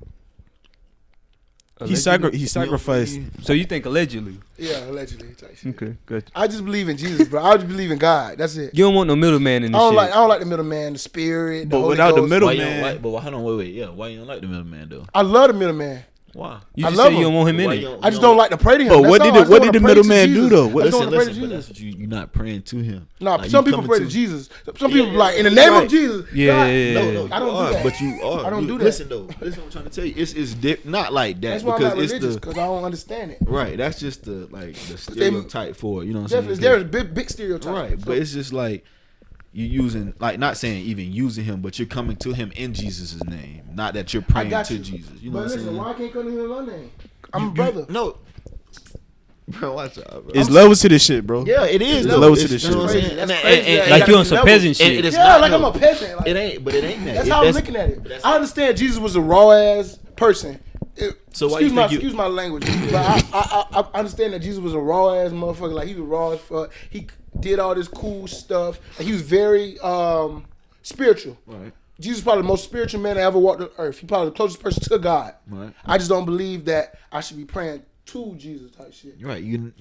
He sacrificed. so you think allegedly? Yeah, allegedly. Type shit. Okay, good. I just believe in Jesus, bro. I just believe in God. That's it. You don't want no middleman in I this don't shit. like the middleman, the spirit, the But Holy without the Ghost. middle- Why you man. don't like? But hold on, wait. Yeah, why you don't like the middleman though? I love the middleman. Why? You I just love said you him. don't want him in Why it. you don't- I just don't like to pray to him. But That's what all. did I just what wanna did the pray to middleman do Jesus. though? I What, just wanna pray to But Jesus. that's what you're not praying to Him. Nah, Like, some you people coming pray to to- Jesus. Some people yeah, be like, in the yeah, name right. of Jesus. Yeah, God, yeah, yeah. No, I don't do are, that. but you are. I don't do that. Listen though, listen. What I'm trying to tell you, it's not like that That's why I'm because not it's religious, the because I don't understand it. right. That's just the stereotype for it, you know what I'm Definitely, saying? there's big stereotypes. Right, So, but it's just like you using like not saying even using Him, but you're coming to Him in Jesus' name, not that you're I praying got to you. Jesus. You know But what I'm listen, saying? why I can't come to him in my name? I'm a brother. No, bro, watch out, bro. It's levels to this shit, bro. Yeah, it is. There's though. levels to It's- this you know shit. what I'm saying? That's And- crazy. and- That Like gotta you on be some levels. peasant shit. and it's Yeah, not, like I'm no. a peasant. Like, It ain't, but it ain't that. that's It- how I'm looking at it. I understand Jesus was a raw ass person. So why you think excuse my language, but I understand that Jesus was a raw ass motherfucker. Like he was raw as fuck. He did all this cool stuff, and he was very spiritual. Right. Jesus is probably the most spiritual man that ever walked the earth. He probably the closest person to God. Right. I just don't believe that I should be praying to Jesus type shit. Right. You.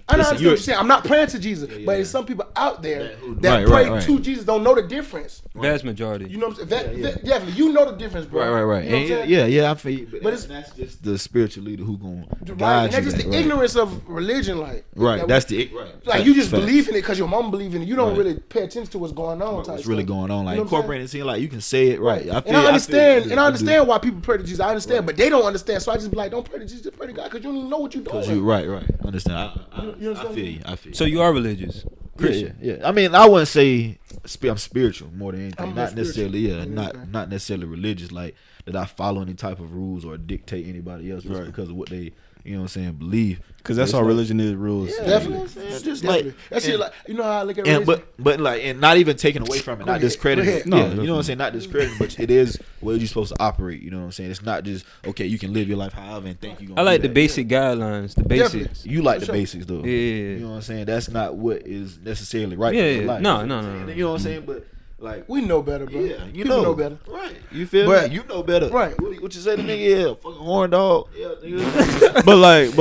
I listen, know what you're saying. I'm not praying to Jesus, but there's some people out there that Right, pray right. to Jesus don't know the difference. Vast majority. You know what I'm saying? Definitely, you know the difference, bro. Right. You know what I'm And saying? yeah, I feel you. But But that's just the spiritual leader who gonna Right, guide and you. that's just the right. ignorance of religion, like Right. That's the right. like you just Facts. believe in it because your mom believe in it. You don't Right. really pay attention to what's going on. type What's really stuff. going on? Like You know what I'm incorporating it, seeing like you can say it right. I feel, And I understand, I understand why people pray to Jesus. I understand, but they don't understand. So I just be like, don't pray to Jesus, just pray to God, because you don't even know what you're doing. Because you right. Understand. You I understand? feel you. I feel you. So you are religious. Christian. Yeah. I mean, I wouldn't say I'm spiritual more than anything. I'm Not spiritual. necessarily, Yeah, not necessarily religious. Like that I follow any type of rules or dictate anybody else just Right. because of what they, you know what I'm saying, believe. Because that's It's all like- religion is, rules. Yeah, Definitely. you know what I'm saying? Just Definitely. like That shit, and- like, you know how I look at and religion? but like and not even taking away from it, Go not ahead. discrediting. Go It. ahead. No, Yeah, you know what I'm definitely. saying, not discrediting, but it is where you're supposed to operate. You know what I'm saying? It's not just okay. You can live your life however and think you. I like the that. basic guidelines, the Definitely. basics. You like For the sure. basics though. Yeah. You know what I'm saying? That's not what is necessarily right. Yeah, for your yeah. life. No, You know no, what I'm no, saying? no. You know what I'm saying? But like, We know better, bro. yeah, you People know better. right? You feel But- me? You know better, Right. What you say to nigga? Yeah, fucking horn dog. Yeah, nigga. But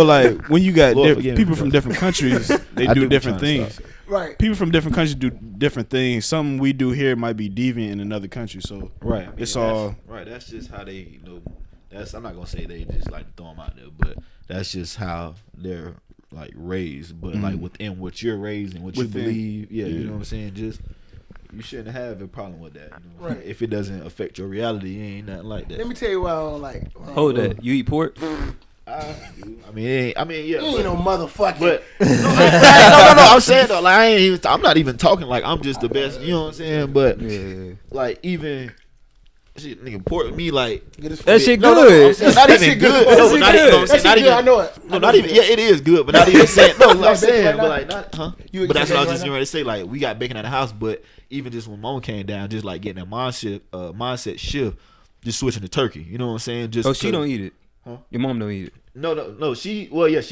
like when you got Lord, forgive me, people bro. from different countries, they I do do be different trying to things. stop. Right. People from different countries do different things. Something we do here might be deviant in another country. So Right. I mean, It's that's- all- right. That's just how they, you know. That's I'm not gonna say they just like throw them out there, but that's just how they're like raised. But like within what you're raised and what Within- you believe, yeah, you yeah. know what I'm saying. Just you shouldn't have a problem with that. You know? Right. If it doesn't affect your reality, it ain't nothing like that. Let me tell you why I don't like. Hold that. You eat pork? I mean, it ain't, I mean, yeah. You ain't no motherfucking. But no. I'm saying though, like I'm not even talking like I'm just the best. You know what I'm saying? But Yeah. like even shit, nigga, pork me like. Get his That shit No, good. I'm saying not That even shit good. good. No, That shit not good. even. No, I'm That saying shit not good. even. I know it. No, not even. Yeah, it is good, but not even saying. No, I'm saying, right but now? like not. Huh? You But that's what I was right just now? getting ready to say. Like we got bacon at the house, but even just when mom came down, just like getting that mindset shift, just switching to turkey. You know what I'm saying? Just Oh, she 'cause- don't eat it. Huh? Your mom don't eat it. No. She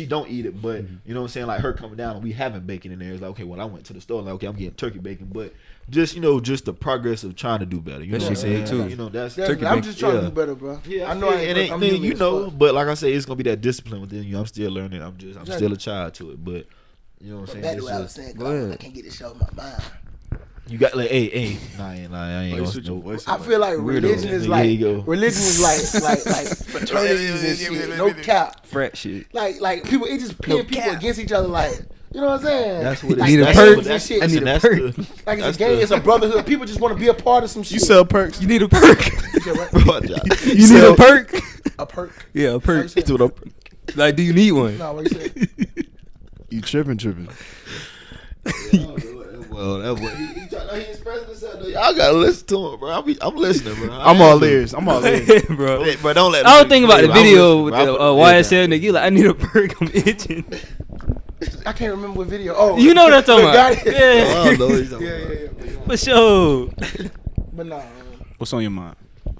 don't eat it, but you know what I'm saying. Like her coming down, and we having bacon in there. It's like okay, well I went to the store, like okay, I'm getting turkey bacon, but just just the progress of trying to do better. You That know what shit I'm saying? good, too. You know that's Definitely. turkey I'm bacon. just trying Yeah. to do better, bro. yeah. I know I it ain't. I'm I mean, human you as know, fuck. but like I say, it's gonna be that discipline within you. I'm still learning. I'm still a child to it, but you know what I'm saying. Back to It's what I was just- saying. Go 'Cause ahead. I can't get this show in my mind. you got like, hey, nah, I ain't Voice gonna. switch your Nope. voice. I feel like Weirdo. religion is Here like you go. religion is like fraternities and shit. No cap. Frat shit. Like people, it just pin people cap. against each other. Like you know what I'm saying? That's what it like, Need a gangs perk. and shit. I need a that's perk. the- Like it's that's a gang, the- it's a brotherhood. People just want to be a part of some shit. You sell perks. You need a perk. Yeah, right? Bro, Josh. You need So- a perk? A perk. Yeah, a How you perk. say it? Like, do you need one? No, what you say? You tripping. Well, that boy, he expressing himself. Though. Y'all gotta listen to him, bro. I'm listening, bro. I'm all ears. I'm all ears. Bro. Hey, bro, don't let. I me was thinking about the I'm video with listening, the bro. I put the YSL nigga. You like, I need a perk. I'm itching. I can't remember what video. Oh, You know what I'm talking got about? it. Yeah. I don't know what he's talking Yeah, about. yeah. For sure. But nah. What's on your mind?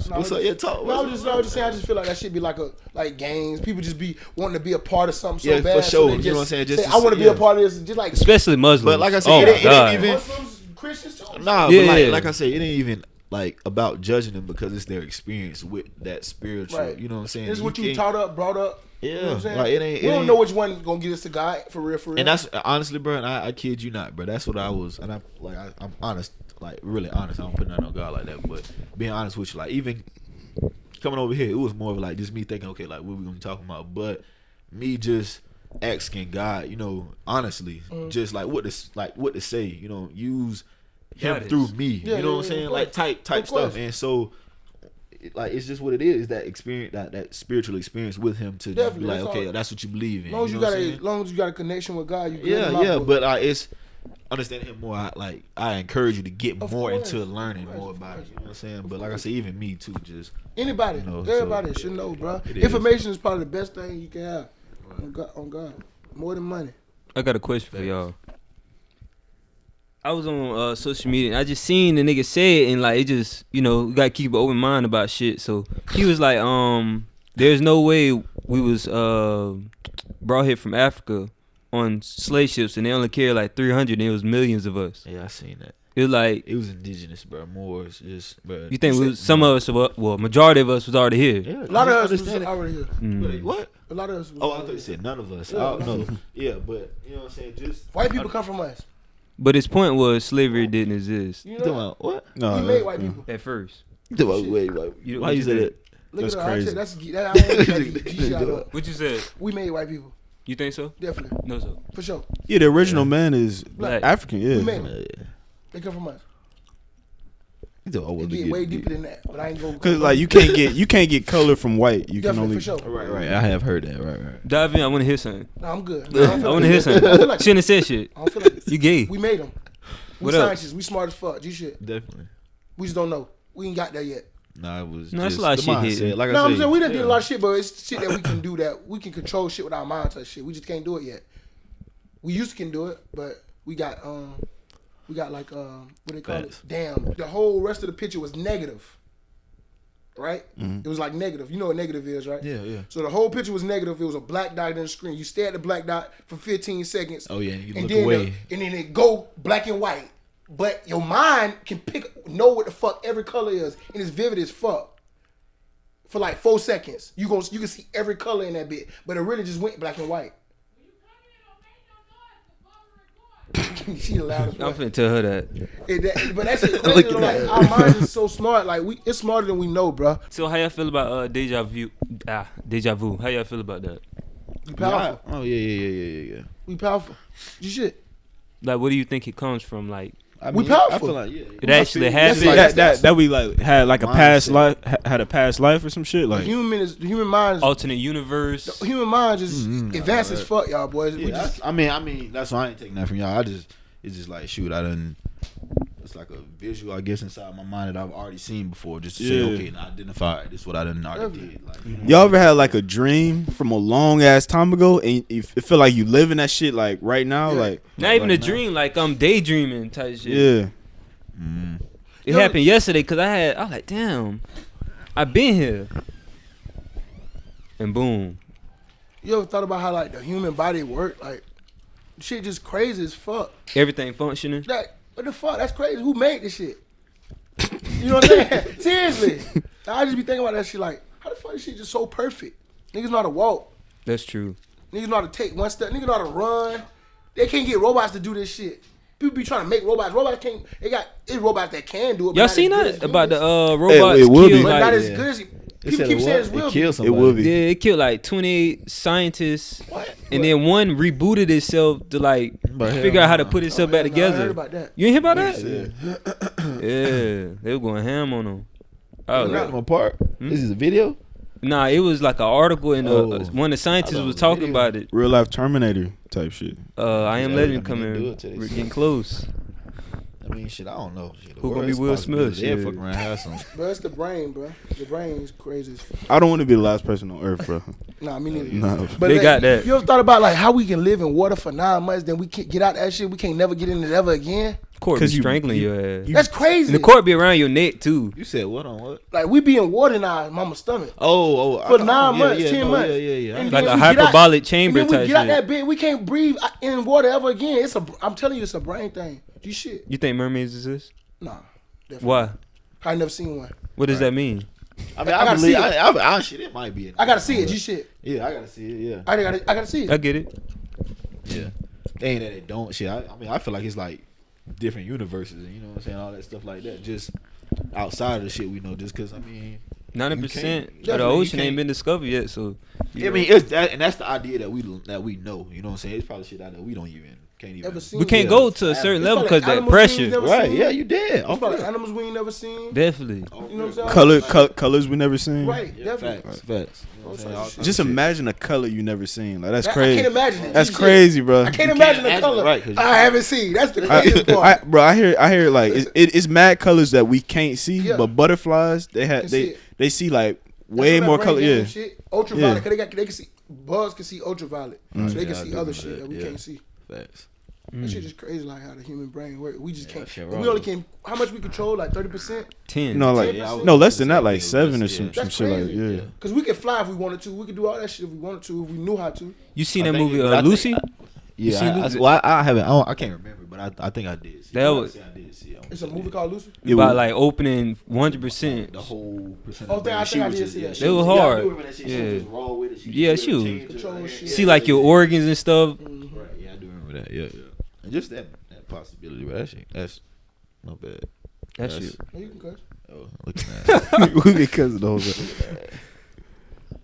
What's up? Yeah, talk. No, I was just saying. I just feel like that should be like gangs. People just be wanting to be a part of something so Yeah, bad. for so sure. they You just know what I'm saying? Just say, to I want to say- be a yeah. part of this. Just like Especially Muslims. But like I said, oh it my ain't God. even- Muslims, Christians too. Nah, Yeah. but like I say, it ain't even like about judging them because it's their experience with that spiritual. Right. You know what I'm saying? This is what you can't- taught up, brought up. Yeah, You know what I'm saying? like, it ain't- We it don't ain't- know which one gonna get us to God for real. And that's honestly, bro. And I kid you not, bro. That's what I was, and I'm honest, like really honest. I don't put nothing on God like that, but being honest with you, like even coming over here, it was more of like just me thinking, okay, like what we gonna be talking about, but me just asking God, honestly, just like what to say, use Him Guidance. through me. Yeah, you know yeah, what I'm yeah, saying, of like course. type Of course. stuff, and so. Like it's just what it is that experience, that spiritual experience with him to just be Definitely, like, that's okay, all. that's what you believe in. As long as you know got what I'm a, saying? long as you got a connection with God, you good in Yeah, life, yeah, bro. but it's understanding him more. I encourage you to get Of more course, into of learning course, more of about it. course. You know what I'm saying? But like I say, even me too. Just Anybody, so everybody should know, bro. it is. Information is probably the best thing you can have on God. More than money. I got a question for y'all. I was on social media and I just seen the nigga say it and like it just, you gotta keep an open mind about shit. So he was like, there's no way we was brought here from Africa on slave ships and they only carry like 300 and it was millions of us. yeah, I seen that. It was like, It was indigenous, bro. Moors, just bro. you think some of us, majority of us was already here. Yeah, A lot of us was understand it. already here. Mm. What? A lot of us was Oh, I already thought you here. said none of us. Yeah. Oh, no. Yeah, but you know what I'm saying? Just White people come from us. But his point was slavery didn't exist You You talking know, about what? No, we made white people. at first. You talking about wait, You- why you say that? Look That's at that. crazy. That's that. I want that G shot up. What you said? We made white people. You think so? Definitely, No, so. for sure. Yeah, the original man is Black. African. We Yeah, made them. They come from us. It get way deeper than that, but I ain't gonna. Cause like you can't get color from white. You can Definitely only for sure. Right. I have heard that. Right. Dive in. I want to hear something. No, I'm good. I want to hear something. Shouldn't have said shit. I don't feel like You gay. we made them. We What else? scientists. We smart as fuck. G shit. Definitely. We just don't know. We ain't got there yet. Nah, it was. No, that's just a lot of the shit here. mindset. Like No, I I'm said, saying we done did a lot of shit, but it's shit that we can do that we can control shit with our minds type shit. We just can't do it yet. We used to can do it, but we got like what they call it? Damn, the whole rest of the picture was negative. Right? It was like negative. You know what negative is, right? Yeah. So the whole picture was negative. It was a black dot in the screen. You stare at the black dot for 15 seconds. Oh yeah, you and look then away. and then it go black and white. But your mind can know what the fuck every color is, and it's vivid as fuck. For like 4 seconds, you can see every color in that bit, but it really just went black and white. She the loudest I'm one. finna tell her that. But that shit crazy. Though, like our minds is so smart. Like it's smarter than we know, bro. So how y'all feel about deja vu? Deja vu. How y'all feel about that? We powerful. Oh yeah. We powerful. You shit. Like, what do you think it comes from? Like, I We powerful. I feel like it actually That's happened. like- that we like had like a Mindset. past life, had a past life or some shit. The Like human mind is Alternate universe. the human mind just advanced as fuck, y'all boys. We Yeah, just I mean, that's why I ain't taking that from y'all. It's just like shoot, it's like a visual, I guess, inside my mind that I've already seen before, just to say, Yeah. okay, now identify this is what I done already did. Like, you know, y'all ever had like a dream from a long ass time ago, and you feel like you living that shit like right now, Yeah. like Not even a right now. dream. Like, I'm daydreaming type shit. yeah. It happened yesterday because I was like, damn, I been here. And boom. You ever thought about how like the human body work? Like shit just crazy as fuck. Everything functioning. That what the fuck? That's crazy. Who made this shit? You know what I'm saying? Seriously. I just be thinking about that shit like, how the fuck this shit just so perfect? Niggas know how to walk. That's true. Niggas know how to take one step. Niggas know how to run. They can't get robots to do this shit. People be trying to make robots. Robots can't. It's robots that can do it. But Y'all not seen as good that as about the humans. robots it will be. killed But like, not as yeah. good as They people said keep saying what? it will It be. killed It somebody. will be. yeah, it killed like 28 scientists, What? and then one rebooted itself to like But hell figure out how to no. put itself Oh, back hell no, I together. heard about that. You ain't hear about that? Yeah, they were going ham on them. I was Rip like, them apart. This is a video. nah, it was like an article, and Oh. one of the scientists I thought was it was a talking video. about it. Real life Terminator type shit. I am Yeah, letting I him mean, come they do in. it to We're themselves. getting close. I mean, shit, I don't know. Shit, the Who gonna world be is Will possibility. Smith? They'll Shit. fuck around and have some. But it's the brain, bro. The brain is crazy as fuck. I don't want to be the last person on earth, bro. Nah, me neither. No. But They like, got that. You ever thought about like how we can live in water for 9 months, then we can't get out that shit? We can't never get in it ever again. Court be 'Cause you- strangling you- your ass. That's crazy. And the court be around your neck too. You said what on what? Like we be in water in our mama's stomach. Oh, For 9 months, 10 months. Yeah. And Like then a we get out- hyperbolic chamber And then we type get out that shit. bit, we can't breathe in water ever again. I'm telling you, it's a brain thing. You shit. You think mermaids exist? Nah. Definitely. Why? I ain't never seen one. What does that mean? I mean, I I gotta believe. see it. I shit, it might be. I gotta see it. You shit. Yeah, I gotta see it. Yeah. I gotta see I it. get it. Yeah. They ain't that they don't shit. I mean, I feel like it's like different universes, and you know what I'm saying, all that stuff like that. Just outside of the shit we know, just because I mean, 90% of Definitely, the you ocean can't- ain't been discovered yet. So, I mean, it's that, and that's the idea that we know. You know what I'm saying? It's probably shit out there we don't even can't even. Ever seen? we can't Yeah. go to a certain It's level probably because that animals we pressure. ain't never Right? seen. Yeah, you did. It's probably animals we ain't never seen. Definitely. You know what I'm saying? Colors we never seen. Right. Yeah, Definitely. facts. You know what I'm saying? All Just imagine a color you never seen. Like that's I crazy. can't imagine it. That's Shit. crazy, bro. I can't You imagine can't the imagine color it, right, 'cause you I haven't seen. That's the craziest part. Bro, I hear like it's mad colors that we can't see, Yeah. but butterflies Can see they it. they see like That's way what more that color. brain Yeah, game shit. Ultraviolet. Yeah. Cause they can see bugs can see ultraviolet, so they Yeah, can I see do other remember shit that we that, can't yeah. see. Facts. That shit is crazy, like how the human brain works. We just can't. shit We wrong. only can. How much we control? Like 30%. 10. no, like 10%? no less than that, like Yeah. 7 or some That's shit like crazy. yeah. Cause we could fly if we wanted to. We could do all that shit if we wanted to. If we knew how to. You seen I that think movie it- I think- Lucy? Yeah, seen I, Lucy? well, I haven't. I can't remember, but I think I did. See That it. was- I did see it. It's a movie called Lucy. It About was- like opening 100%. The whole percent. Oh, I think I did see that. It was Yeah, I hard. do remember that shit. She Yeah. was just raw with it. Yeah, just she was- changed her Control hair. shit. See like your organs and stuff. Right. Yeah, I do remember that. Yeah. And just that possibility, but that shit, that's not bad. That That's- shit. Oh, you can cuss. Oh, looking at it. we because of the whole thing.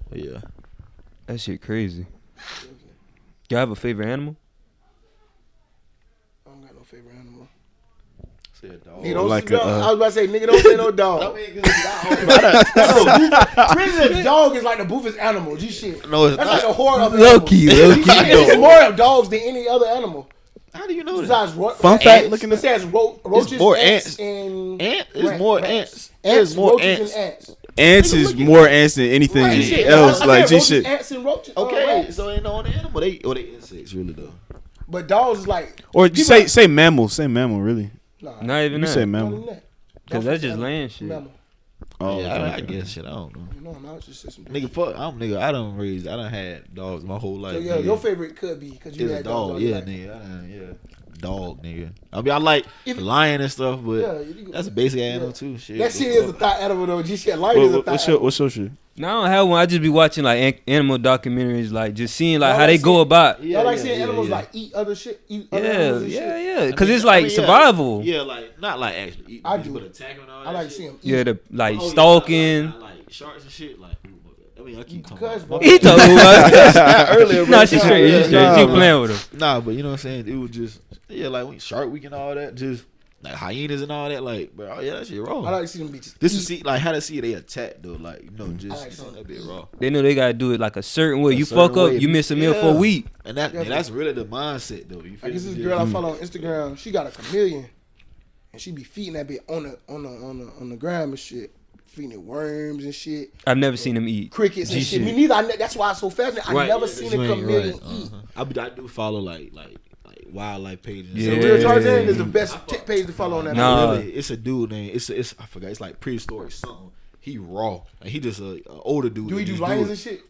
But yeah. That shit crazy. Y'all have a favorite animal? I don't got no favorite animal. Said dog. Nigga, don't Like say, a, I was about to say, nigga, don't say no dog. Really, a dog is like the boofest animal. G shit. No, it's That's not. like a horde of Low animals. key. It's more of dogs than any other animal. How do you know that? Besides Fun fact, ants, looking it at says roaches, more ants, ants. and It's more ants. Ants, It's more roaches, ants. and ants. ants is more ants than anything Right, shit. else. I Like said G roaches, shit. ants, and roaches. Okay, rats. so ain't no animal. They insects really though. But dogs is like. Or people say mammal. Say mammal. Really. Nah, Not even You say that. mammal. Cause that's just land shit. Mammal. Oh, Yeah, okay. I guess shit. I don't know. You know, I was just saying some Nigga, fuck. I done had dogs my whole life. So yeah, nigga. your favorite could be because you It's had a dog. dogs. Yeah, Like, nigga. Dog, nigga. I mean, I like lion and stuff, but yeah, that's a basic animal too. Shit. that shit is a thought animal though. G shit, light is a thought animal. What's your shit? No, I don't have one. I just be watching like animal documentaries, like just seeing like Y'all how they like go seeing- about. Y'all like seeing animals like eat other shit, eat other animals and shit. Yeah. Cause it's like survival. Yeah, like not like actually eating, I bitches, do. but attacking and all I that like to shit. see them eat. Yeah, the like Oh, yeah, stalking. like sharks and shit. Like, I mean, I keep talking Because, about. bro, He told me Earlier, bro. No, she's straight. She's straight. Nah, She bro. playing with him. Nah, but you know what I'm saying? It was just like when Shark Week and all that, just like hyenas and all that. Like, bro, oh yeah, that shit raw. I like to see them bitches. This eat. is see like how to see they attack though. Like you know, I just like some. that bit raw. They know they gotta do it like a certain way. A You certain fuck up, way. you miss a meal for a Yeah. week. And that's really the mindset though. You feel Like this me? is girl I follow on Instagram. She got a chameleon, and she be feeding that bit on the ground and shit, feeding it worms and shit, I've never seen them eat. crickets and G shit. shit. Me neither. That's why I'm so fascinated. I never seen a you ain't chameleon right. eat. I do follow like wildlife pages. Yeah. The Real Tarzan is the best tech page to follow on that. Nah. Really, it's a dude named it's I forgot. It's like prehistoric something. He raw. Like he just a older dude. Do he do Just lions and shit?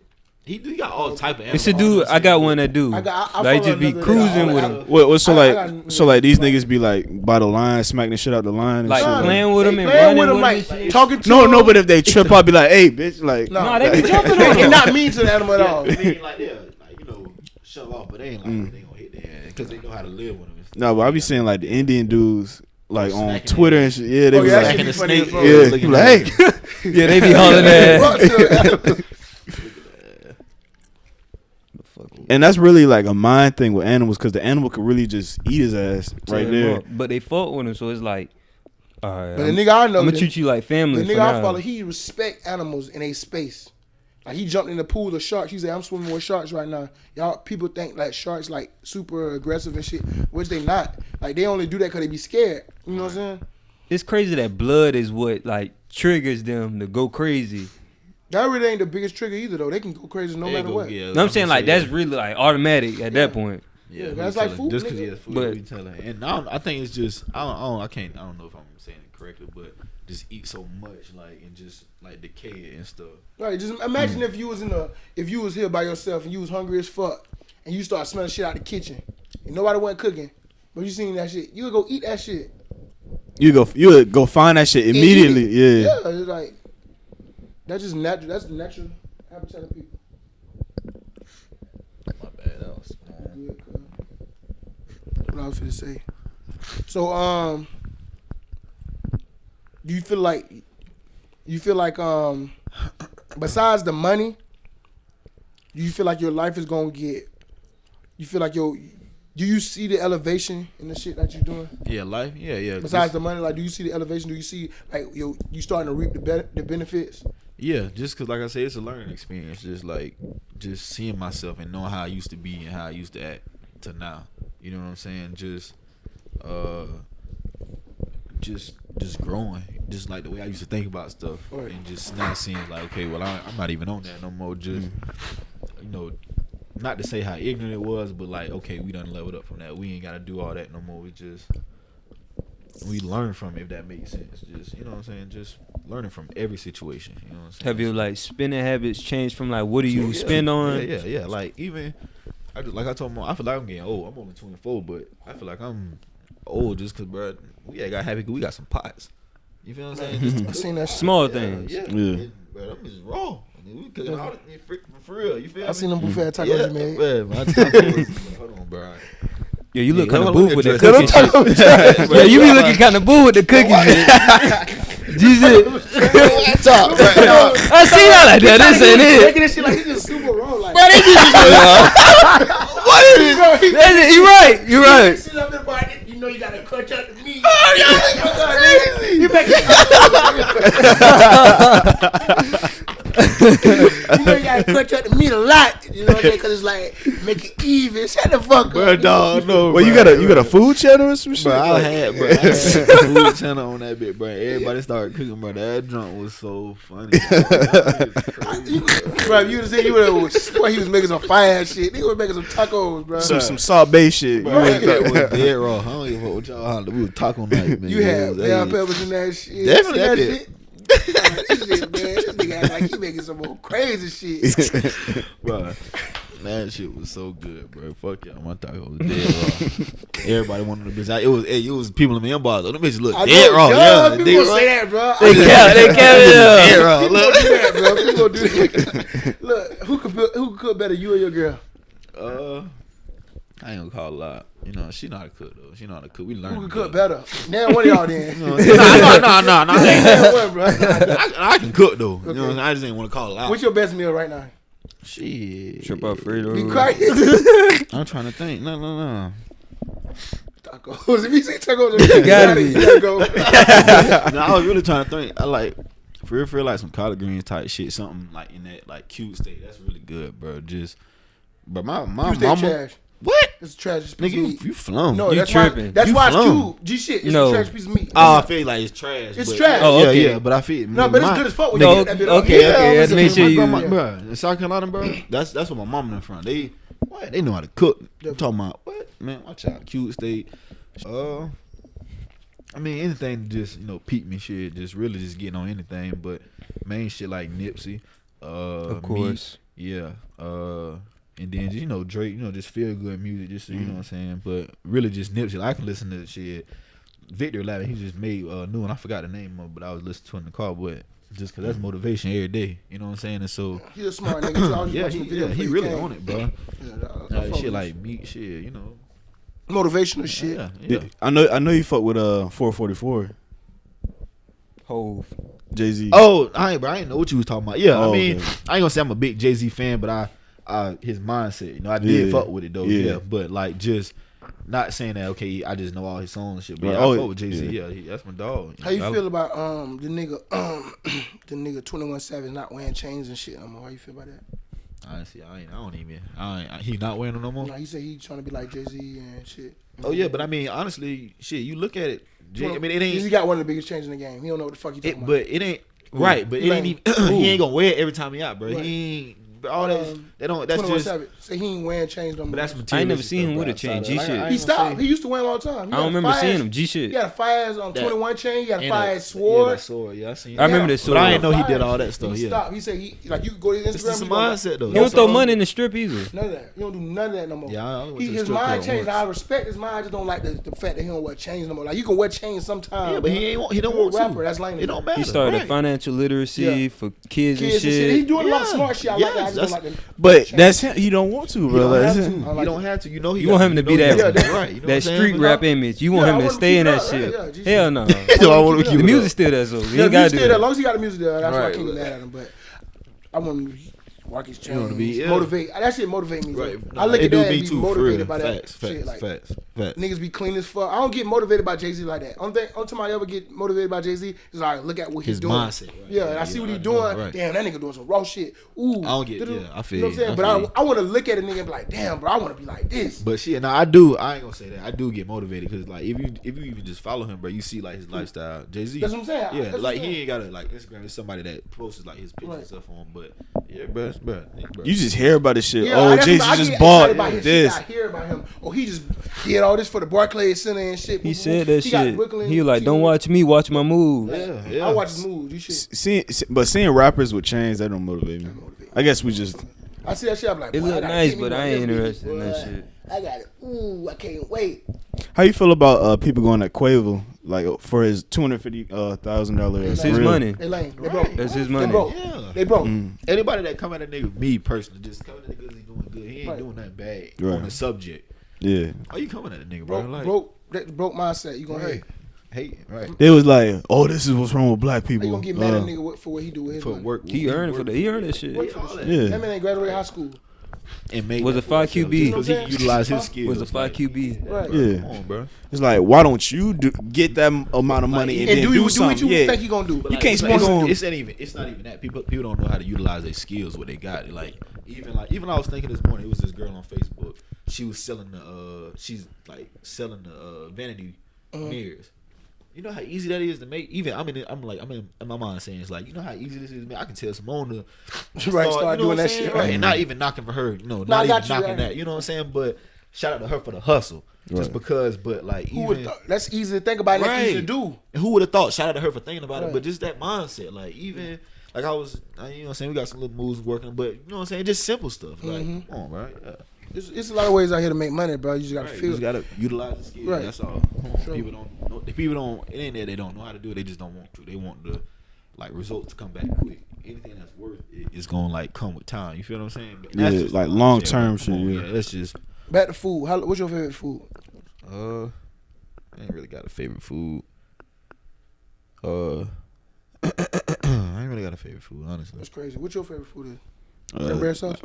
He got all type of animals. It's a dude. I got one that do. I Like follow just be another cruising nigga. with I- him. What so I like got- so like these niggas be like by the line, smacking the shit out the line and Like shit. playing with They him and playing running with him, with like him. and shit. talking to No, him. no, but if they trip, I'll be like, hey, bitch, like. No, Nah, they be jumping on They him. not mean to the animal at all. They ain't like you know shove off, but they ain't like they gonna hit their ass because they know how to live with them. No, but I be seeing like the Indian dudes like on Smacking Twitter and shit. Yeah, they Oh, be yeah, that like, shit be funny as fuck. yeah, looking like, at hey, Yeah, they be hauling that. Fuck to the animal. and that's really like a mind thing with animals because the animal could really just eat his ass right there. But they fought with him, so it's like, all right, But the nigga I know, I'm gonna the treat you like family. nigga for I now. follow, he respect animals in a space. Like he jumped in the pool of sharks. He said, "I'm swimming with sharks right now." Y'all people think like sharks like super aggressive and shit, which they not. Like they only do that because they be scared. You know what I'm saying? It's crazy that blood is what like triggers them to go crazy. That really ain't the biggest trigger either though. They can go crazy no matter what. Yeah, You know what I'm saying? Like that's really like automatic at that point. Yeah, that's who like tell food, Just because nigga. he has food, But- we tell her. And I think it's just I don't know if I'm saying it correctly, but just eat so much like and just like decay it and stuff. Right. Just imagine if you was here by yourself and you was hungry as fuck and you start smelling shit out the kitchen and nobody wasn't cooking, but you seen that shit, you would go eat that shit. You would go find that shit immediately. Yeah. Yeah, it's like that's just natural. That's the natural habitat of people. My bad. That was What I was gonna say. So do you feel like besides the money, do you feel like your life is gonna get? You feel like do you see the elevation in the shit that you're doing? yeah, life. Yeah. Besides the money, like, do you see the elevation? Do you see like you starting to reap the benefits? Yeah, just because, like I said, it's a learning experience. Just seeing myself and knowing how I used to be and how I used to act to now. You know what I'm saying? Just growing. Just like the way I used to think about stuff. Right. And just now seeing like, okay, well, I'm not even on that no more. Just, you know, not to say how ignorant it was, but like, okay, we done leveled up from that. We ain't got to do all that no more. We learn from it, if that makes sense. Just, you know what I'm saying? Just learning from every situation. You know what I'm saying? Have your like spending habits changed from like what do you spend on? Yeah. Like even, like I told him, I feel like I'm getting old. I'm only 24, but I feel like I'm old just because, bro, we got happy because we got some pots. You feel what I'm saying? I seen that shit. Small things. Yeah. Yeah. Bro, them is raw. I mean, we cooking all for real. You feel I me? seen them buffet tacos Yeah, you made. man. Hold on, bro. Yeah, you look Yeah, kind I'm of boo with that gonna cooking shit. Yeah, you be looking kind of boo with the cooking shit. Jesus. I see that like that. This ain't it. Making this shit like he just super raw. Like, What is it? You right. Sit up there, boy. You know you gotta clutch out the meat. You make it. You know you gotta clutch out the meat a lot. You know what I'm saying? Because it's like make it even. Shut the fuck Bro, up. dog, no. Well, you got a food channel or some shit? Bro, I had food channel on that bit, bro. Everybody started cooking, bro. That drunk was so funny. Bro, if you would have said you would have swear he was making some fire shit. He was making some tacos, bro. Some Salt Bay shit. Bro, that was dead raw. I don't even know what y'all holler. We was taco night, man. You had bell peppers in that shit. Definitely that that shit. This shit, man. This nigga act like he making some more crazy shit. Bro, that shit was so good, bro. Fuck y'all, my taco was dead raw. Everybody wanted the bitch. It was people in the inbox. Them bitches look dead raw. Yeah, people dead gonna raw. say that, bro. They count it up. Dead raw. People Look. gonna do that, bro. People gonna do that. Look, who could cook better, you or your girl? I ain't gonna call a lot. You know, she not a cook though. She not a cook. We learned. Who could cook better? Now one of y'all then. No. What, bro? I can cook though. You know, I just ain't want to call it out. What's your best meal right now? Shit. Trip Alfredo. Be quiet. I'm trying to think. No. Tacos. If you say tacos, You got me. You gotta go. No, I was really trying to think. I like for real like some collard greens type shit. Something like in that like cute state. That's really good, bro. But my You stay mama. trash. What? It's a trash piece Nigga, of meat. you flum. No, You that's tripping. why. That's You why it's flum. cute. G shit. It's No. a trash piece of meat. Oh, I feel like it's trash. It's but- trash. Oh, okay. Yeah, but I feel No, but it's good as fuck when No, you get that bit okay, up. okay. listen, Make sure my you. grandma, bro, in South Carolina, bro. That's what my mama them from. They know how to cook. I'm talking about what, man? Watch out, cute state. I mean anything to just peep me shit. Just really just getting on anything, but main shit like Nipsey, Of course. me, yeah, and then just, Drake, just feel good music, just you know what I'm saying. But really just Nipsey. Like, I can listen to the shit. Victor Lavin, he just made new one. I forgot the name of it, but I was listening to it in the car. But just cause that's motivation every day, you know what I'm saying. And so He's a smart nigga. So I was yeah, watching the video he before really came. on it, bro. Yeah, I fuck Shit with like meat, shit, motivational shit. Yeah. I know you fuck with 444 Hove. Jay-Z. Oh, I ain't know what you was talking about. Yeah, Oh, I mean, okay. I ain't gonna say I'm a big Jay-Z fan, but I his mindset, I did Yeah. fuck with it though. Yeah. Yeah, but like just not saying that. Okay, I just know all his songs and shit. But Right. yeah, Oh, I fuck with Jay-Z. yeah. Yeah, that's my dog. How you I- feel about the nigga 21 Savage not wearing chains and shit no more? How you feel about that? Honestly, he not wearing them no more. Like, he said he trying to be like Jay-Z and shit. Oh yeah, but I mean, honestly, shit, you look at it. I mean, it ain't. He got one of the biggest chains in the game. He don't know what the fuck he talking about. But it ain't right. But it ain't even. He ain't gonna wear it every time he out, bro. Right. He ain't. All that. They don't. That's 21 just. Savage say he ain't wearing chains no more. But that's I material. ain't never seen him with a chain. G shit. He stopped. He used to wear them all the time. He I had don't a remember fire seeing ass- him. G shit. He had a fire ass on That- 21 chain. He had a And fire that- ass sword. Yeah, that sword. Yeah, I seen. I remember Yeah. this sword. But I ain't know he Fire. did all that stuff. He Yeah. stopped. He said you could go to his It's Instagram. just a he gonna- mindset though. You don't throw money in the strip either. None of that. You don't do none of that no more. Yeah, I only went to the His strip mind club changed. once. I respect his mind. I just don't like the fact that he don't wear chains no more. Like, you can wear chains sometimes. Yeah, but he don't You a want rapper. to. That's lame. It don't matter. He started right. financial literacy Yeah. for kids and Kids and shit. shit. He doing a lot of Yeah. smart shit. I like that. I Yes, just don't like the But chains. that's him. He don't want to, bro. don't Like, have that's to. him. I like You don't that. have to. You know he. You want him to be that right. You know that street rap image. You want Yeah, I him to wanna stay keep in it that up, shit. right? Yeah, Hell no. So I want to keep The it music up. still that so. You Yeah, ain't gotta do still that. As that. long as he got the music there, that's why I Right. can't get mad at him. But I want to walk his chains, wanna be- yeah. motivate. That shit motivate me. Right. I look It at do that me and be too, for motivated real. by that Facts. shit. Like, Facts. niggas be clean as fuck. I don't get motivated by Jay-Z like that. Only time I ever get motivated by Jay-Z is like, look at what he's His doing. mindset, right. Yeah, and I see what he's I doing. know, right. Damn, that nigga doing some raw shit. Ooh. I don't get. Yeah, I feel. You know what I'm saying? I But feel you. I want to look at a nigga and be like, damn, bro, I want to be like this. But shit, now I do. I ain't gonna say that. I do get motivated because like if you even just follow him, bro, you see like his lifestyle. Jay-Z. That's what I'm saying. Yeah, That's what like I'm he saying. ain't gotta like Instagram is somebody that posts like his pictures Right. and stuff on. But yeah, bro. You just hear about this shit. Yeah, Oh, that's Jay-Z what I just get bought excited about his this. shit. I hear about him. Oh, he just did all this for the Barclays Center and shit. He said that He got shit. Brooklyn He was like, team. don't watch me, watch my moves. Yeah. I watch his moves. You shit. Seeing rappers with chains, that don't motivate me. I guess we just. I see that shit. I'm like, It boy, I look gotta nice, get me but one I of ain't them interested bitches, in that boy. shit. I got it. Ooh, I can't wait. How you feel about people going at Quavo like for his $250,000? It's his money. They lame. They broke. That's his They money. broke. Yeah. They broke. Anybody that come at a nigga, me personally, just come at a nigga, he doing good. He ain't Right. doing nothing bad Right. on the subject. Yeah, Why you coming at a nigga, bro? Broke mindset. You gonna Right. hate. Hate, right? they was like, "Oh, this is what's wrong with black How you people." gonna get mad at a nigga for what he do with his For money? work, He earned for that. He earned that shit. Work for the shit. Yeah. That man ain't graduated high school. and made Was that a 5 for himself, QB. just 'cause he utilized his skills. Was a 5 QB. Right. Yeah. Come on, bro. It's like, why don't you get that amount of money and And then do do what something? you Yeah. think you gonna do? You can't it's spend on. it's not even that. People don't know how to utilize their skills, what they got. Like even I was thinking this morning, it was this girl on Facebook. She was selling the vanity mirrors. You know how easy that is to make. Even I'm in my mind saying it's like, you know how easy this is to make. I can tell Simone to Start doing that shit, right? and not even knocking for her. Not I even got you, knocking right. that. You know what I'm saying? But shout out to her for the hustle, just Right. because. But like, Who would even that's easy to think about. And that's easy to Right. do. and who would have thought? Shout out to her for thinking about Right. it. But just that mindset, like even like I was, you know what I'm saying, we got some little moves working, but you know what I'm saying, just simple stuff. Like, come on, bro. Yeah. It's a lot of ways out here to make money, bro. You just gotta Right. feel. You just gotta utilize the skills. Right. That's all. Sure. People don't know. People don't. It ain't that they don't know how to do it. They just don't want to. They want the like results to come back quick. Anything that's worth it is gonna like come with time. You feel what I'm saying? But that's Yeah, just like my long-term shit. Come on, shit, yeah. That's just. Back to food. What's your favorite food? I ain't really got a favorite food. I ain't really got a favorite food, honestly. That's crazy. What's your favorite food? Is Uh, cranberry sauce?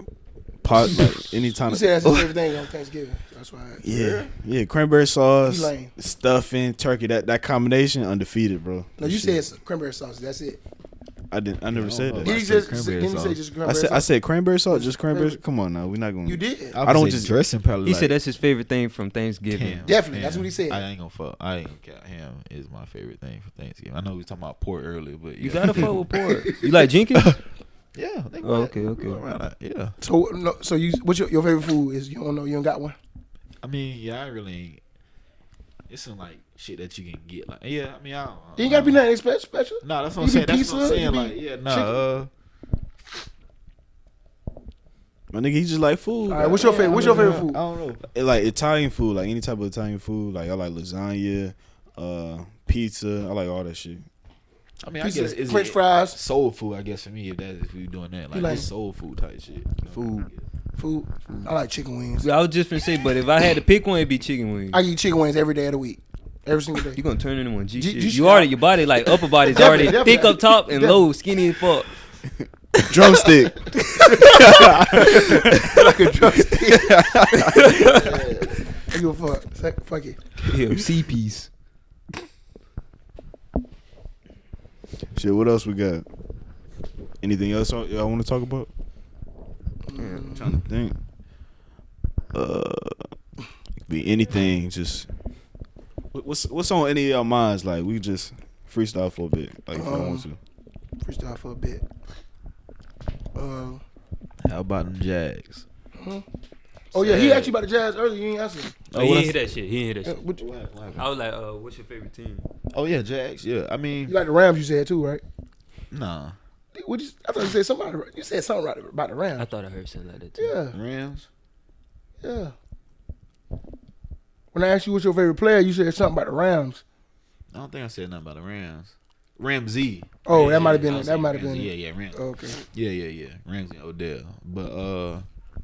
Like anytime. You said that's your favorite thing on Thanksgiving. That's why. Yeah, cranberry sauce, You lame. stuffing, turkey. That combination undefeated, bro. No, you Shit. said cranberry sauce. That's it. I never said that. Did I you said just cranberry didn't you say sauce. just I cranberry said sauce? cranberry sauce, just cranberry. favorite? Come on now, we're not going. You did. I don't say just- dressing probably. He like said that's his favorite thing from Thanksgiving. ham. Definitely, that's what he said. I ain't gonna fuck. I ain't gonna count. Ham is my favorite thing for Thanksgiving. I know we was talking about pork earlier, but You yeah. gotta fuck with pork. You like Jenkins? Yeah. They Oh, went- okay. we went around that, yeah. So no, so you what's your favorite food is? You don't know. You don't got one. I mean, yeah, I really ain't. It's some like shit that you can get. Like, yeah, I mean, I don't. You ain't gotta be nothing special. Nah, that's what You I'm saying. be That's what I'm pizza, saying. you Like, be yeah, chicken. My nigga, he just like food. All right, what's your favorite? What's your favorite I food? don't know. Like Italian food, like any type of Italian food. Like I like lasagna, pizza. I like all that shit. I mean, Pizza, I guess it's French fries, soul food. I guess for me, if we doing that, like like- it's soul food type shit. Food. food. I like chicken wings. I was just gonna say, but if I had to pick one, it'd be chicken wings. I eat chicken wings every day of the week, every single day. You gonna turn into one G G- shit. G- You already your body like upper body's Definitely, already thick definitely. up top and low, skinny as fuck. Drumstick. Like a drumstick. I give a fuck. Fuck it. Yeah, C piece. Shit, what else we got? Anything else y'all want to talk about? I'm trying to think. Be anything. Just what's on any of y'all minds? Like we just freestyle for a bit. Like if y'all want to. Freestyle for a bit. How about them Jags? Oh yeah, he asked you about the Jazz earlier. You ain't answer. Oh, he didn't hear that shit. He didn't hear that shit. What I was like, what's your favorite team? Oh yeah, Jags. Yeah, I you mean, like the Rams? You said too, right? nah, I thought you said somebody. You said something right about the I Rams. thought I heard something like that too. Yeah, Rams. yeah. When I asked you what's your favorite player, you said something about the Rams. I don't think I said nothing about the Rams. Ramsey. Oh, that might have I been was it. That saying might have Ramsey. been it. Yeah, Ramsey. Okay. Yeah. Ramsey and Odell. But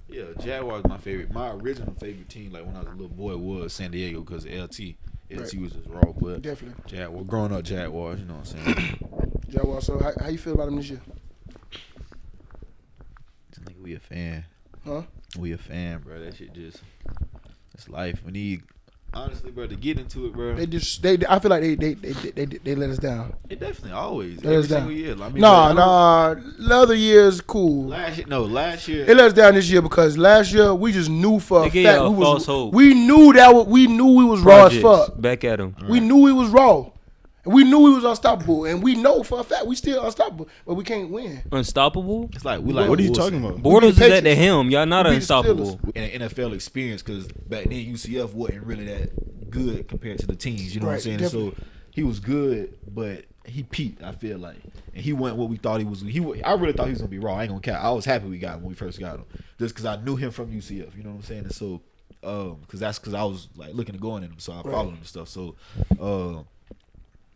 yeah, Jaguars my favorite. My original favorite team, like when I was a little boy, was San Diego because LT. LT Right. was just raw, but Definitely. Jaguars. Growing up Jaguars, you know what I'm saying. Jaguars. So how you feel about them this year? Just think we a fan. Huh? We a fan, bro. That shit just, it's life. We need, honestly, bro, to get into it, bro. They just I feel like they let us down. It definitely always Let us every down. single year. I mean, Nah. The other year's cool. Last year. It let us down this year because last year we just knew for a They gave fact y'all we false was hope. we knew we was raw as fuck. Back at him. We knew we was raw. And we knew we was unstoppable. And we know for a fact we still unstoppable, but we can't win. Unstoppable? It's like we like. What are you Wilson. talking about? Bortles is Patriots. at the helm. Y'all not We beat the unstoppable. In an NFL experience, because back then UCF wasn't really that good compared to the teams. You know what I'm Right, saying? definitely. So he was good, but he peaked. I feel like, and he went what we thought he was. I really thought he was gonna be raw. I ain't gonna count. I was happy we got him when we first got him, just because I knew him from UCF. You know what I'm saying? And so, because I was like looking to go in him, so I followed him and stuff. So,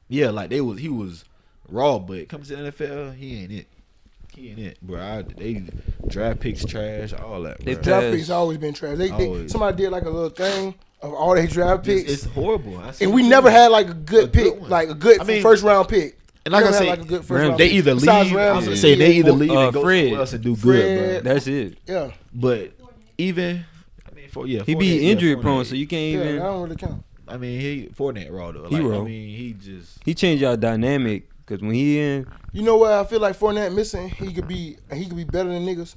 yeah, like he was raw, but comes to the NFL, he ain't it. He ain't it, bro. They draft picks trash, all that. They Bro. Draft Yes. picks always been trash. They Always. somebody did like a little thing of all their draft picks. It's horrible. I see and we it never too. had like a good A good pick, one. like a good I mean, first round pick. And like I Never had, say, like, a good first Rams, round they pick. either Besides leave. Rams I'm gonna and say they either leave Fred. and go somewhere else and do Fred. good, bro. That's it. Yeah, But even, I mean, He be injury prone, so you can't yeah, even. that don't really count. I mean, he Fournette raw though. He Like, raw. I mean, he just. He changed our dynamic because when he in, You know what? I feel like Fournette missing. He could be better than niggas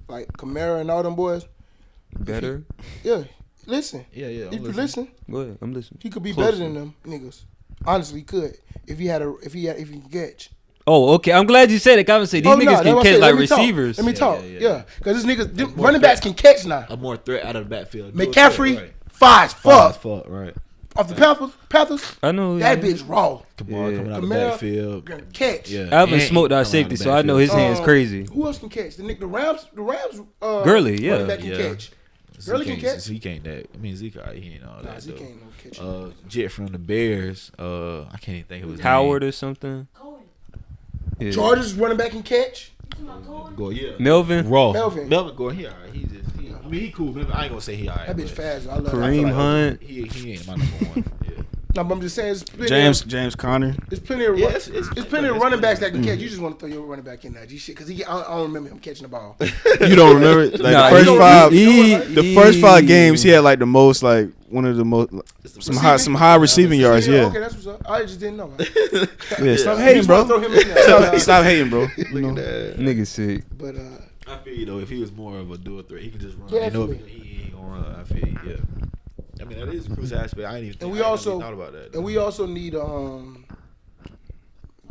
like Kamara and all them boys. better. Yeah, listen. Yeah, yeah. If you listen, Go ahead, I'm listening. he could be Closer. better than them niggas. Honestly, he could if he can catch. Oh, okay. I'm glad you said it. I was say these Oh, no, niggas that's can what I catch said. like Let me talk. receivers. Let me Yeah, talk. yeah, yeah. Yeah, because this niggas, them more running backs can catch now. A more threat out of the backfield. McCaffrey, Right. fire as fuck. Fuck, right. Off the Panthers, I know that bitch raw. Kamara Yeah. coming out of the Kamara backfield. gonna catch. Yeah. Alvin And smoked he our coming out safety, of the so I know his backfield. hands crazy. Who else can catch? The Rams. Gurley, yeah. running back can Yeah. catch. Gurley can catch. Zeke ain't that. I mean, Zeke, he ain't all Nah, that. Zeke though. ain't no catch. Jet from the Bears. I can't even think of his Howard or something. Cohen. Yeah. Georgia's running back can catch. You talking about Cohen? name. Go, yeah. Melvin. Raw. Melvin. Going, he alright. I mean, he cool. I ain't gonna say he alright. That bitch but fast. I love that. Kareem Like, Hunt. He ain't my number one. Yeah. no, but I'm just saying, James Conner. There's plenty of Yeah, there's plenty of running backs that can catch. You just want to throw your running back in there, G shit, because I don't remember him catching the ball. You don't remember it? Like Nah, the first he- five, he- the first 5 games, he had like the most, like one of the most, some high receiving yards. Okay, Yeah, that's what's up. I just didn't know. yeah. Stop You hating, just wanna bro. throw him in there. Stop hating, bro. You know? Nigga sick. But I feel you though. If he was more of a dual threat, he could just run. Yeah, You know, absolutely. he ain't gonna run. I feel you. Yeah. I mean, that is a crucial aspect. I ain't even. And I we ain't also- really thought about that. and we also need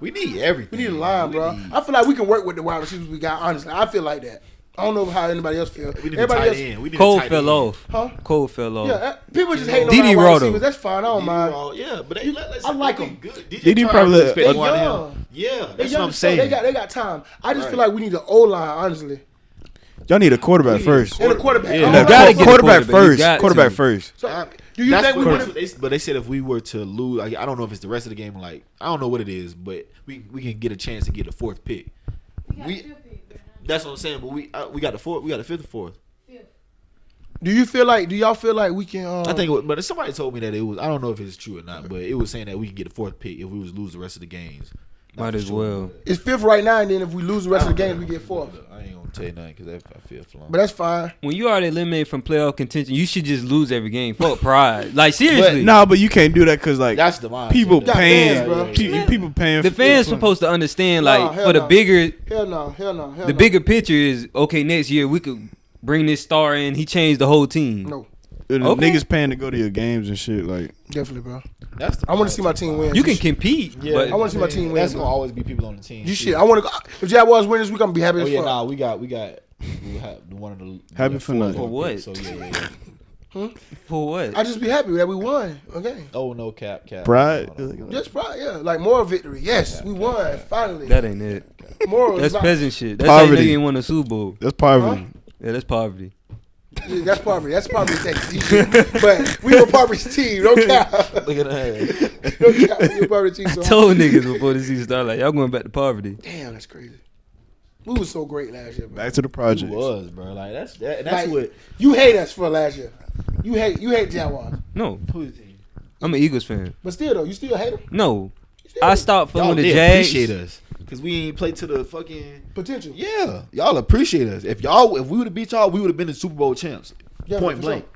We need everything. we need a line, bro. I feel like we can work with the wide receivers we got. Honestly, I feel like that. I don't know how anybody else feel. We need a Everybody tight else, end. We need a Cole tight fell end. off. huh? Cole fell off. Yeah, people just hating on Didi our wide Roto. receivers. That's fine. I don't mind. Yeah, but they, I like him. Good. Didi probably- expect They more out of young. him. Yeah, They that's young what I'm as fuck. saying. They got time. I just Right. feel like we need an O line, honestly, Y'all need a quarterback first. and a quarterback. Yeah. I No, don't gotta know. get a quarterback quarterback. You first. got Quarterback to. first. So, do you That's think we what would? but they said if we were to lose, like, I don't know if it's the rest of the game. Like, I don't know what it is, but we can get a chance to get the 4th pick. We got We- fifth pick right now. That's what I'm saying. But we got the 4th, we got the 5th or 4th. Fifth. Do y'all feel like we can? I think, but somebody told me that it was. I don't know if it's true or not, but it was saying that we can get the 4th pick if we was lose the rest of the games. Not Might for as sure, well. but it's 5th right now, and then if we lose the rest of the games, we get 4th. I ain't gonna tell you nothing because I feel flung. But that's fine. When you already eliminated from playoff contention, you should just lose every game. Fuck pride. Like seriously. Nah, but you can't do that because like That's the mindset. people Got paying, fans, bro. people paying. The fans supposed to understand, like, Nah, hell for the no. bigger, Hell no. the bigger picture is okay. Next year we could bring this star in. He changed the whole team. No, The Okay. niggas paying to go to your games and shit. Like definitely, bro. That's the I want to see my mindset. team win. You can compete, Yeah, but I wanna see my team win, That's bro. gonna always be people on the team. You shit. I want to. If Jaguars win this week, I'm gonna be happy Oh as yeah, fuck. nah, we have one of the Happy for nothing. For what? So yeah. for what? I just be happy that we won. Okay. Oh no, cap. pride. Just probably, yeah. Like moral victory. Yes, we won finally. That ain't it. Moral. is That's about- peasant shit. That's how you know Poverty. you ain't won a Super Bowl. That's poverty. Yeah, that's poverty. Yeah, that's poverty. That's poverty thing. But we were poverty team. No cap. Look at that. No cap. We were poverty team. So Told niggas before the season started, like, y'all going back to poverty. damn, that's crazy. We was so great last year, bro. Back to the It project. was, bro. Like that's Like, what. you hate us for last year. You hate Jaguars. No, Who's the team? I'm an Eagles fan. But still though, you still hate them. No, You still I hate stopped Y'all following the did Jags. appreciate us because we ain't played to the fucking. potential. Yeah, y'all appreciate us. If we would have beat y'all, we would have been the Super Bowl champs. Yeah, Point for blank.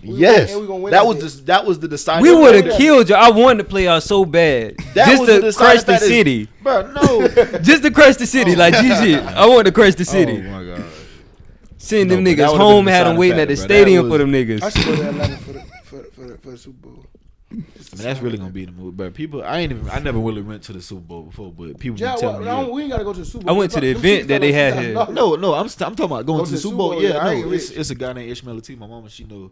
We Yes, and we gonna win that that was game. that was the deciding. We would Yeah. have killed you. I wanted to play y'all so bad, That just was the to deciding crush the factor. city. Bro, no. Just to crush the city, like GG. I wanted to crush the city. Oh my god. Send No, them but that niggas would've home, been had them deciding waiting at the factor, bro. That stadium was- for them I niggas. should go to Atlanta for the Super Bowl. I mean, that's really gonna be the move, but people, I never really went to the Super Bowl before, but people Yeah, been telling me. no, we ain't gotta go to the Super Bowl. I went to the Them event tickets that they got had here. No, I'm talking about going to the Super Bowl. Yeah, I no, ain't it's, rich. it's a guy named Ishmael Latif. My mama, she know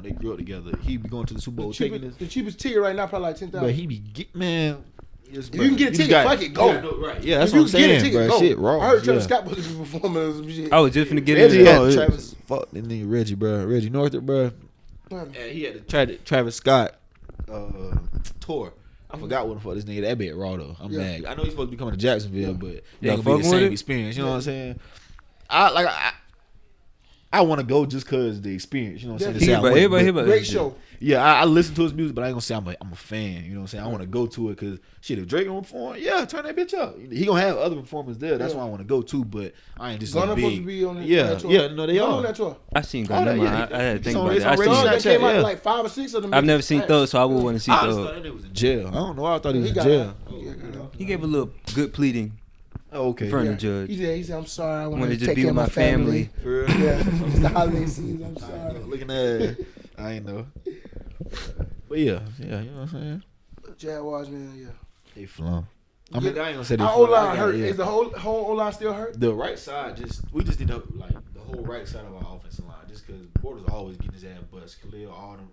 they grew up together. He be going to the Super Bowl taking this, The cheapest ticket right now probably like $10,000. but he be get man. Yes, If you can get a he ticket, got- fuck it, go. Yeah, no, right? Yeah, that's If what you I'm can get a saying, ticket, bro. go. Shit, wrong. I heard Travis yeah. Scott supposed to be performing or some shit. I was just finna get Reggie into had Oh, Travis. Fuck the nigga Reggie, bro. Reggie Northup, bro. Yeah, he had to try the Travis Scott tour. I forgot what the fuck this nigga. That bit raw though. I'm Yeah. mad. I know he's supposed to be coming to Jacksonville, but it Y'all ain't gonna be fucking the with same it? experience. You know what I'm saying? I I want to go just because the experience. You know what I'm saying? To Yeah, say I But went, everybody but- hear about Great that shit. show. Yeah, I listen to his music, but I ain't gonna say I'm a fan. You know what I'm saying? I want to go to it because shit, if Drake gonna perform, yeah, turn that bitch up. He gonna have other performers there. That's Yeah. why I want to go to. But I ain't just Gunna a big. supposed to be on that Yeah, tour. yeah, no, they Gunna are. on that tour. I seen Oh, Gunna. that- I had to think it's on- about it's it. on I Red seen Thug, Snapchat, that came out yeah. like 5 or 6 of them. I've never bitches. seen Thug, so I would want to see I just Thug. thought that nigga was in jail. I don't know. I thought he was He in got jail. out. He gave a little good pleading Oh, okay. in front Yeah. of the judge. He said, I'm sorry. I want Wanted to to take be care with of my my family. family. For real? Yeah, it's the holiday season. I'm sorry. Looking at I ain't know. But yeah, you know what I'm saying? Jaguars, man, yeah. They flum. I mean, I ain't gonna say they Our flum. O-line I got- hurt. yeah. Is the whole O-line still hurt? The right side we just need to like the whole right side of our offensive line just because Borders always getting his ass bust. Khalil, all them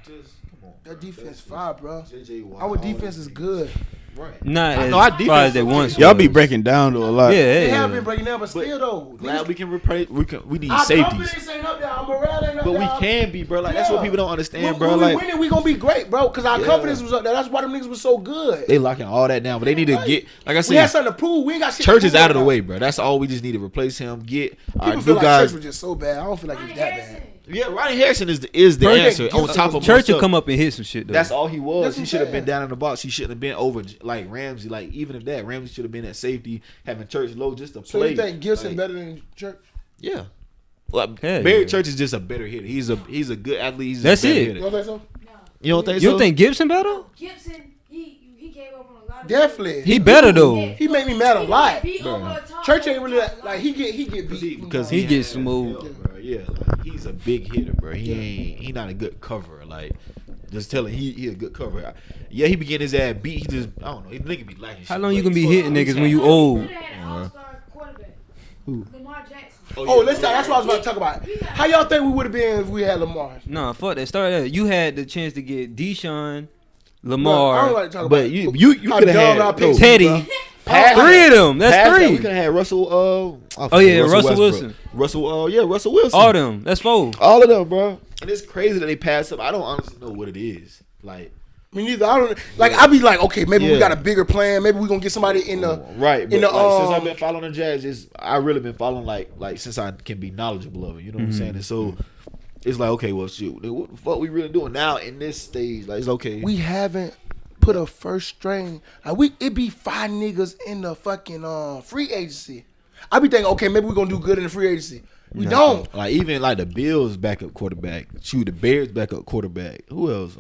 just come on. That bro. defense That's fire, bro. JJ Watt, Our all defense them is niggas. good. Right. Not I as know our far defense as they is once. Y'all be was. breaking down to a lot. Yeah, They yeah. have been breaking down, but still though. Glad we can replace. We need Our safeties, confidence ain't up there. Our morale ain't up but there. we can be, bro. Like that's what people don't understand, when, bro. When Like we winning, we gonna be great, bro. Cause our Yeah. confidence was up there. That's why them niggas was so good. they locking all that down, but they need to get like I We had said. something to prove. We ain't got shit. Church to is prove out of the right way, bro. That's all we just need to replace him. Get our People new feel like guys. Church was just so bad. I don't feel like it was that bad. Yeah, Ronnie Harrison is the Birthday answer. On Gibson top of was- Church will Marcel. come up and hit some shit though. That's all he was. That's what He I'm should have saying. been down in the box. He shouldn't have been over like Ramsey. Like even if that Ramsey should have been at safety, having Church low just to So play. you think Gibson Like, better than Church? Yeah. Well, Hell Barry yeah. Church is just a better hitter. He's a good athlete. He's That's a better it. You hitter. don't think so? No. You don't think You so? don't think Gibson better? Gibson, he gave up on a lot of Definitely. He better though. He made me mad a lot. Bro. Church ain't really like he get beat Because He had- gets smooth. Yeah, bro. Yeah, like, he's a big hitter, bro. He not a good coverer. Like just telling he a good coverer. Yeah, he be getting his ass beat. He just I don't know. He nigga be lacking. How shit, long but you gonna he's be supposed hitting to- niggas when you old? All-star quarterback. Who? Lamar Jackson. Oh, let's talk. That's what I was about to talk about. How y'all think we would have been if we had Lamar? Nah, fuck that. Start that. You had the chance to get Deshaun, Bro, I don't Lamar, like to talk about. But you how could have dumb our had picks Teddy. was, bro. Past Three that- of them. That's past that, three. we could have had Russell. Oh, yeah, Russell Westbrook. Wilson. Russell Wilson. All them. That's four. All of them, bro. And it's crazy that they pass up. I don't honestly know what it is. Like, Me neither. I don't like. I be like, okay, maybe we Yeah. got a bigger plan. Maybe we gonna get somebody in the right? But in the like, since I've been following the Jazz, I really been following like since I can be knowledgeable of it. You know what I'm saying? And so it's like, okay, well, shoot, what the fuck we really doing now in this stage? Like, it's okay. we haven't put a first string. Like it be 5 niggas in the fucking free agency. I be thinking, okay, maybe we gonna do good in the free agency. We don't. Like even like the Bills backup quarterback, shoot the Bears backup quarterback. Who else?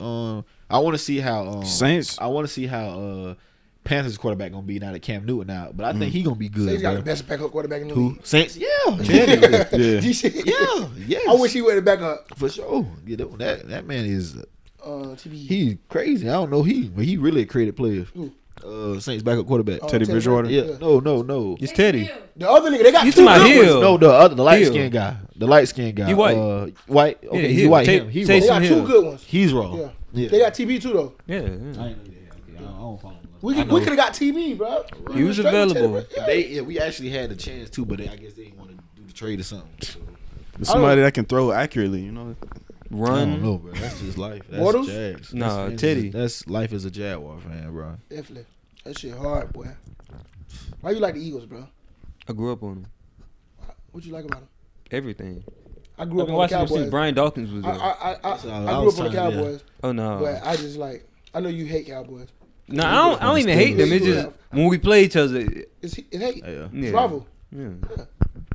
I want to see how Saints. I want to see how Panthers quarterback gonna be now that Cam Newton out, but I think he gonna be good. He's got bro. the best backup quarterback in the Who? league. Saints? Yeah, Yeah. G-Shit. yeah, yes. I wish he would have back up. for sure. Yeah, that man is TB. he crazy. I don't know but he really a creative player. Who? Saints backup quarterback. Teddy Bridgewater. Yeah, no. It's Teddy. The other nigga, they got You two talking about good ones. Hill? No, the light Hill. skinned guy. The light skinned guy. He white. White. Okay, Yeah, he's Hill. white. Tay- Him. He Tay- They raw. got Hill. two good ones. He's raw. Yeah. Yeah. They got TB too though. Yeah. I ain't know that. Okay, I don't follow him. We I could know. have got TB, bro. He was Straight with available. Teddy, bro. We actually had the chance too, but I guess they didn't want to do the trade or something. So, Somebody that can throw accurately, you know. I don't Run. know, bro. That's just life. That's Bortles? Jags. Nah, That's Teddy. That's life as a Jaguar fan, bro. Definitely. That shit hard, boy. Why you like the Eagles, bro? I grew up on him. What you like about them? Everything. I grew I've up been on the watching him since Cowboys. Brian Dawkins was I there. I So grew was up on the trying to- Cowboys, Oh no. but I just like. I know you hate Cowboys. No, I don't even hate them. It's just when we play each other. It's hate. Yeah. Yeah. It's rival. Yeah.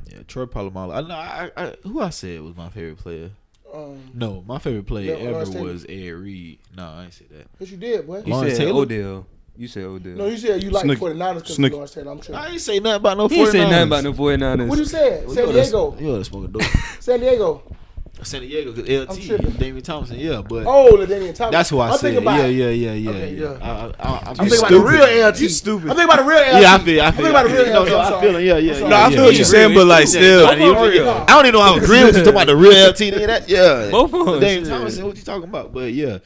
Yeah, Troy Polamalu. I know. Who I said was my favorite player? Um, No, my favorite player Yeah, Lawrence ever Taylor. was Ed Reed. No, I ain't say that. what you did, boy? You Lawrence said Taylor? Odell. You said Odell. No, you said you like Snook- 49ers because Snook- of Lawrence Taylor. I'm sure. I ain't say nothing about no 49ers. He ain't say nothing about no 49ers. What you said? San Diego. You ought to smoke a dope. San Diego. San Diego, because I'm LT, tripping. Damian Thompson, yeah, but Oh, LaDainian Thomas. that's who I I'm said. thinking about. Yeah. Okay, yeah. yeah. I'm I'm thinking thinking about about the real LT. You stupid. I'm thinking about the real LT. Yeah, I feel. I'm thinking about the real No, LT. no, I'm I sorry. feel it. Yeah. sorry. No, I feel what you're saying, but like still, I don't even know I was agreeing with you talking about the real LT. Nigga, that yeah. Both of them. Damian shit. Thompson, what you talking about? But yeah,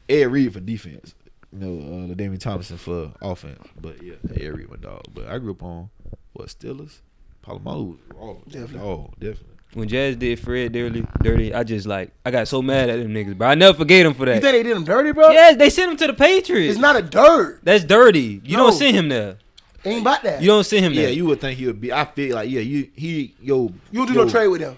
Ed Reed for defense. You know, Damian Thompson for offense. But yeah, Ed Reed my dog. But I grew up on Steelers. Palomalu was Definitely. Oh, definitely. When Jazz did Fred dirty, I got so mad at them niggas, bro. I never forget them for You that. think they did him dirty, bro? Yeah, they sent him to the Patriots. It's not a dirt. That's dirty. You No. don't send him there. Ain't about that. You don't send him Yeah, there. you would think he would be. I feel like You don't do no trade with them.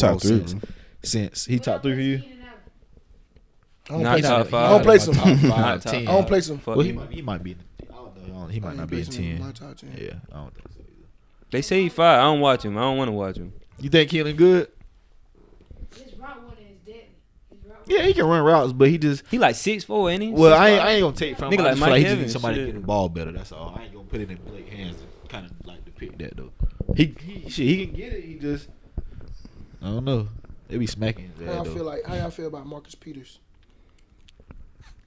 top overall three, sense. bro. since he top 3 for you. I don't Not play top some. five. I don't play some. Top 5, Not top 10. I don't play some. Fuck Well, you. he might be. I don't know. He might not be in 10. Top 10. Yeah, I don't think so either. They say he fire. I don't watch him. I don't want to watch him. You think Keelan good? His route one is deadly. His route Yeah, he can run routes, but he just. He like 6'4", ain't he? Well, 6'5"? I ain't gonna take from him. Nigga I like just feel Mike like he just Evans, needs somebody to shit. get the ball better. That's all. I ain't gonna put it in Blake's hands and kind of like depict that though. He can get it. He just. I don't know. They be smacking his How ass, y'all though. feel like? How y'all feel about Marcus Peters?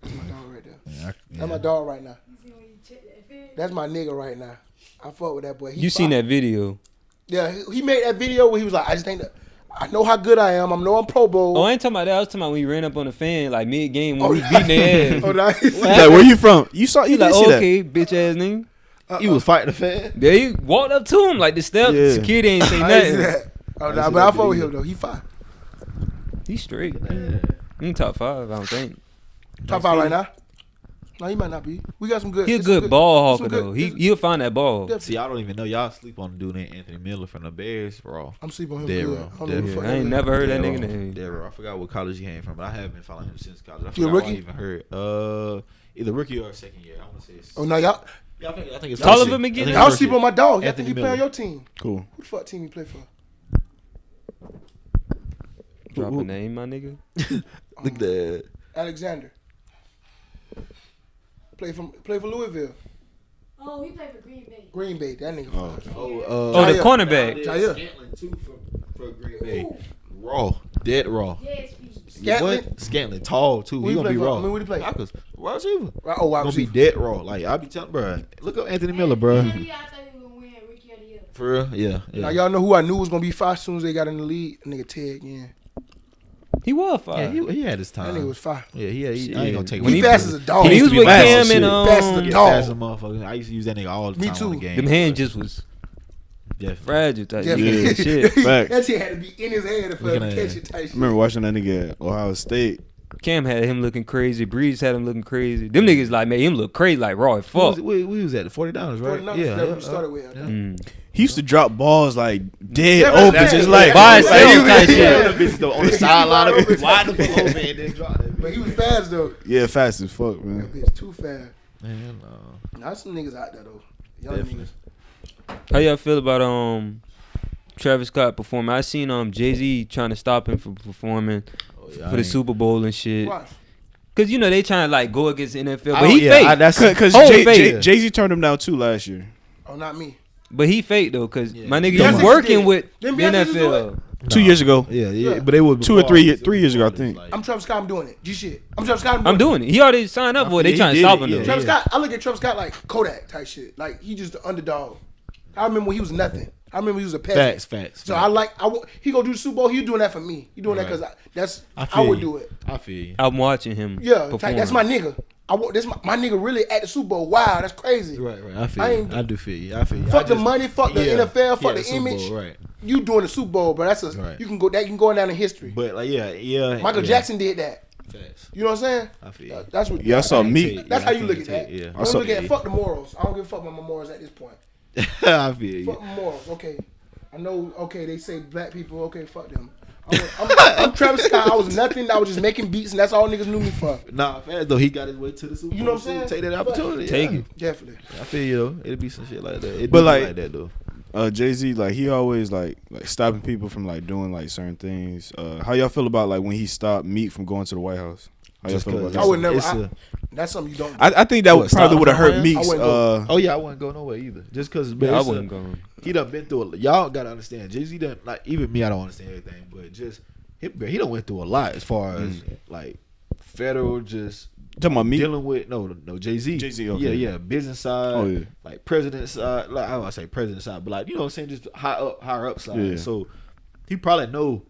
That's my dog right there. Yeah, That's my dog right now. You see when you check that film? That's my nigga right now. I fuck with that boy. He You seen fire. that video? Yeah, he made that video where he was like, I just think that I know how good I am. I know I'm Pro Bowl. Oh, I ain't talking about that. I was talking about when he ran up on the fan like mid game when we beating their ass. Oh, nice. He's like, where you from? You saw? He You like, did see that? okay, bitch ass nigga. He was fighting the fan. There he walked up to him like the step. Yeah. Security ain't say I didn't see nothing. that. Oh, I nah, see but I that fuck with video. him though. He fine. He's straight. He ain't top 5, I don't think. Top 5 right now. No, he might not be. We got some good. He a there's some good ball some hawker good- though. there's- He'll find that ball. Definitely. See, I don't even know. Y'all sleep on the dude named Anthony Miller from the Bears, raw. I'm sleeping on him. Dead good. wrong. I don't know Dead who the Yeah, fuck I that ain't is. never heard that Dead nigga wrong. name. Dead raw. I forgot what college he came from, but I haven't been following him since college. I He a forgot why I rookie? even heard. Either rookie or second year. I want to say. It's, Oh no, y'all yeah, I think it's Taller first than year. McGee? I think y'all it's sleep first on my dog. Y'all Anthony think he play on Miller. your team? Cool. Who the fuck team he play for? Drop a name, my nigga. year. Look at that. Alexander. Play for Louisville. Oh, he played for Green Bay. Green Bay. That nigga. fine. Oh, the Jair. cornerback. Jair. Scantlin too for Green Bay. Raw, dead raw. Dead speed. Scantlin? What? Scantlin, tall too. Who He he gonna play be for? raw. I mean, who he play? Packers. Wide receiver. Right, oh, wide Gonna be receiver. dead raw. Like I be telling, bro. Look up Anthony Miller, bro. Yeah, I thought he was gonna win Ricky of the year. For real, yeah. Now y'all know who I knew was gonna be fire as soon as they got in the league. Nigga Ted again. He was Yeah, fire. he had his time. That nigga was fire. Yeah, he. I ain't Shit. gonna take. When He he- fast as a dog. When he was be with fast Cam as and shit. Fast as a Yeah, dog. fast as a motherfucker. I used to use that nigga all the Me time too. on the game. Them hands just was Definitely. fragile type Definitely. shit. Facts. That shit had to be in his head for him to Looking at catch it type I shit. remember watching that nigga at Ohio State. Cam had him looking crazy. Breeze had him looking crazy. Them niggas like made him look crazy like raw as fuck. We was at the 40 right? 49ers, Yeah, that's what we started with. Mm. He used to drop balls like dead Yeah, open, that's just it. like By like, himself you- type shit. Yeah, them bitches though on the sideline, Wide wide the fuck open and then drop that. But he was fast though. Yeah, fast as fuck, That man. bitch too fast. Man, no. Now some niggas out there though. Young Definitely. niggas. How y'all feel about Travis Scott performing? I seen Jay-Z trying to stop him from performing Oh, yeah, for the Super Bowl and shit. Why? Cause you know they trying to like go against the NFL, I but don't- he yeah, fake. that's Because Whole Jay fake. Z turned him down too last year. Oh, not me. But he fake though, cause Yeah. my nigga Beyonce you working did. with the Didn't Beyonce just do NFL. 2 years ago. Yeah, Yeah. but they were 2 or before 3 all this. 3 years ago, I think. I'm Travis Scott. I'm doing it. G shit. I'm Travis Scott. I'm doing it. He already signed up for it. They he trying to did stop it, him yeah. though. Travis Scott. I look at Travis Scott like Kodak type shit. Like he just the underdog. I remember when he was nothing. I remember he was a peasant. Facts. So he go do the Super Bowl. He doing that for me. He doing that Right. because I feel would you. do it. I feel you. I'm watching him. Yeah, perform. that's my nigga. This my nigga really at the Super Bowl. Wow, that's crazy. Right. I feel I you. ain't- I do feel you. I feel you. Fuck I the just- money, fuck the yeah, NFL, fuck yeah, the Super image. Bowl, right. You doing the Super Bowl, bro? That's Right. you can go going down in history. But like, yeah. Michael yeah. Jackson did that. Facts. You know what I'm saying? I feel you. That's what. Yeah, I saw that's- Meek. That's Yeah, how I you can't look at that. take- yeah. Don't saw- look at fuck the morals. I don't give a fuck about my morals at this point. I feel you. Fuck my morals. Okay, I know. Okay, they say black people. Okay, fuck them. I'm Travis Scott. I was nothing. I was just making beats, and that's all niggas knew me for. Nah, fast though. He got his way to the Super Bowl. You know what I'm saying? Take that opportunity. Take yeah. it. Definitely. I feel you though. It'll be some shit like that. It But, do be like- like that though. Jay-Z, like he always like stopping people from like doing like certain things. How y'all feel about like when he stopped Meek from going to the White House? How y'all Just feel about 'cause that? I would never. It's a- That's something you don't. I think that What, probably stop would have from hurt Ryan? Meek's. I wouldn't go. Oh yeah, I wouldn't go nowhere either. Just cause I wouldn't go. he done been through a y'all gotta understand. Jay-Z done like even me, I don't understand everything, but just he done went through a lot as far as like federal just Talking about Meek? dealing with no Jay-Z. Jay-Z, okay. Yeah, business side. Oh, yeah. Like president side, like I don't wanna say president side, but like you know what I'm saying, just higher up side. Yeah. So he probably know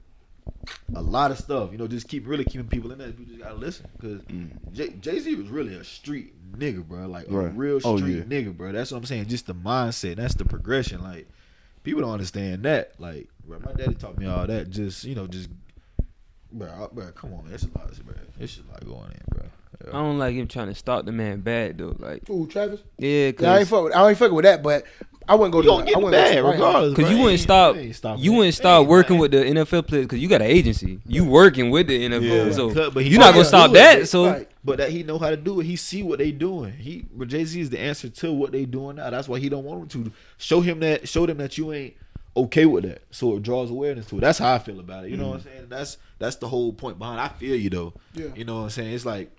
a lot of stuff, you know, just keeping people in that. You just gotta listen, cause Jay-Z was really a street nigga, bro. Like a Right. real Oh, street yeah. nigga, bro. That's what I'm saying. Just the mindset. That's the progression. Like people don't understand that. Like, bro, my daddy taught me all that. Just bro, come on, it's a lot, bro. It's just a lot going in, bro. I don't like him trying to stop the man bad though. Like, Ooh, Travis. yeah, Yeah, I ain't cause fucking with that, but I wouldn't go You to. gonna get I the wouldn't go to bag the White House. regardless. Because bro. you wouldn't stop. Ain't stopping You that. wouldn't start Ain't working nothing. with the NFL players because you got an agency. You working with the NFL, Yeah. so But he you're not might gonna stop do it, that. but- So Right. But that he know how to do it. He see what they doing. But Jay-Z is the answer to what they doing now. That's why he don't want them to show them that you ain't okay with that. So it draws awareness to it. That's how I feel about it. You know what I'm saying? That's the whole point behind it. I feel you though. Yeah. You know what I'm saying? It's like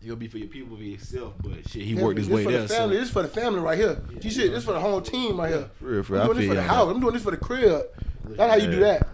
you gonna be for your people, for yourself. But shit, he Yeah, worked his this way for there. the family. So. This for the family right here. You shit. This for the whole team right here. For real, I'm doing this for the house. I'm doing this for the crib. That's how you do that.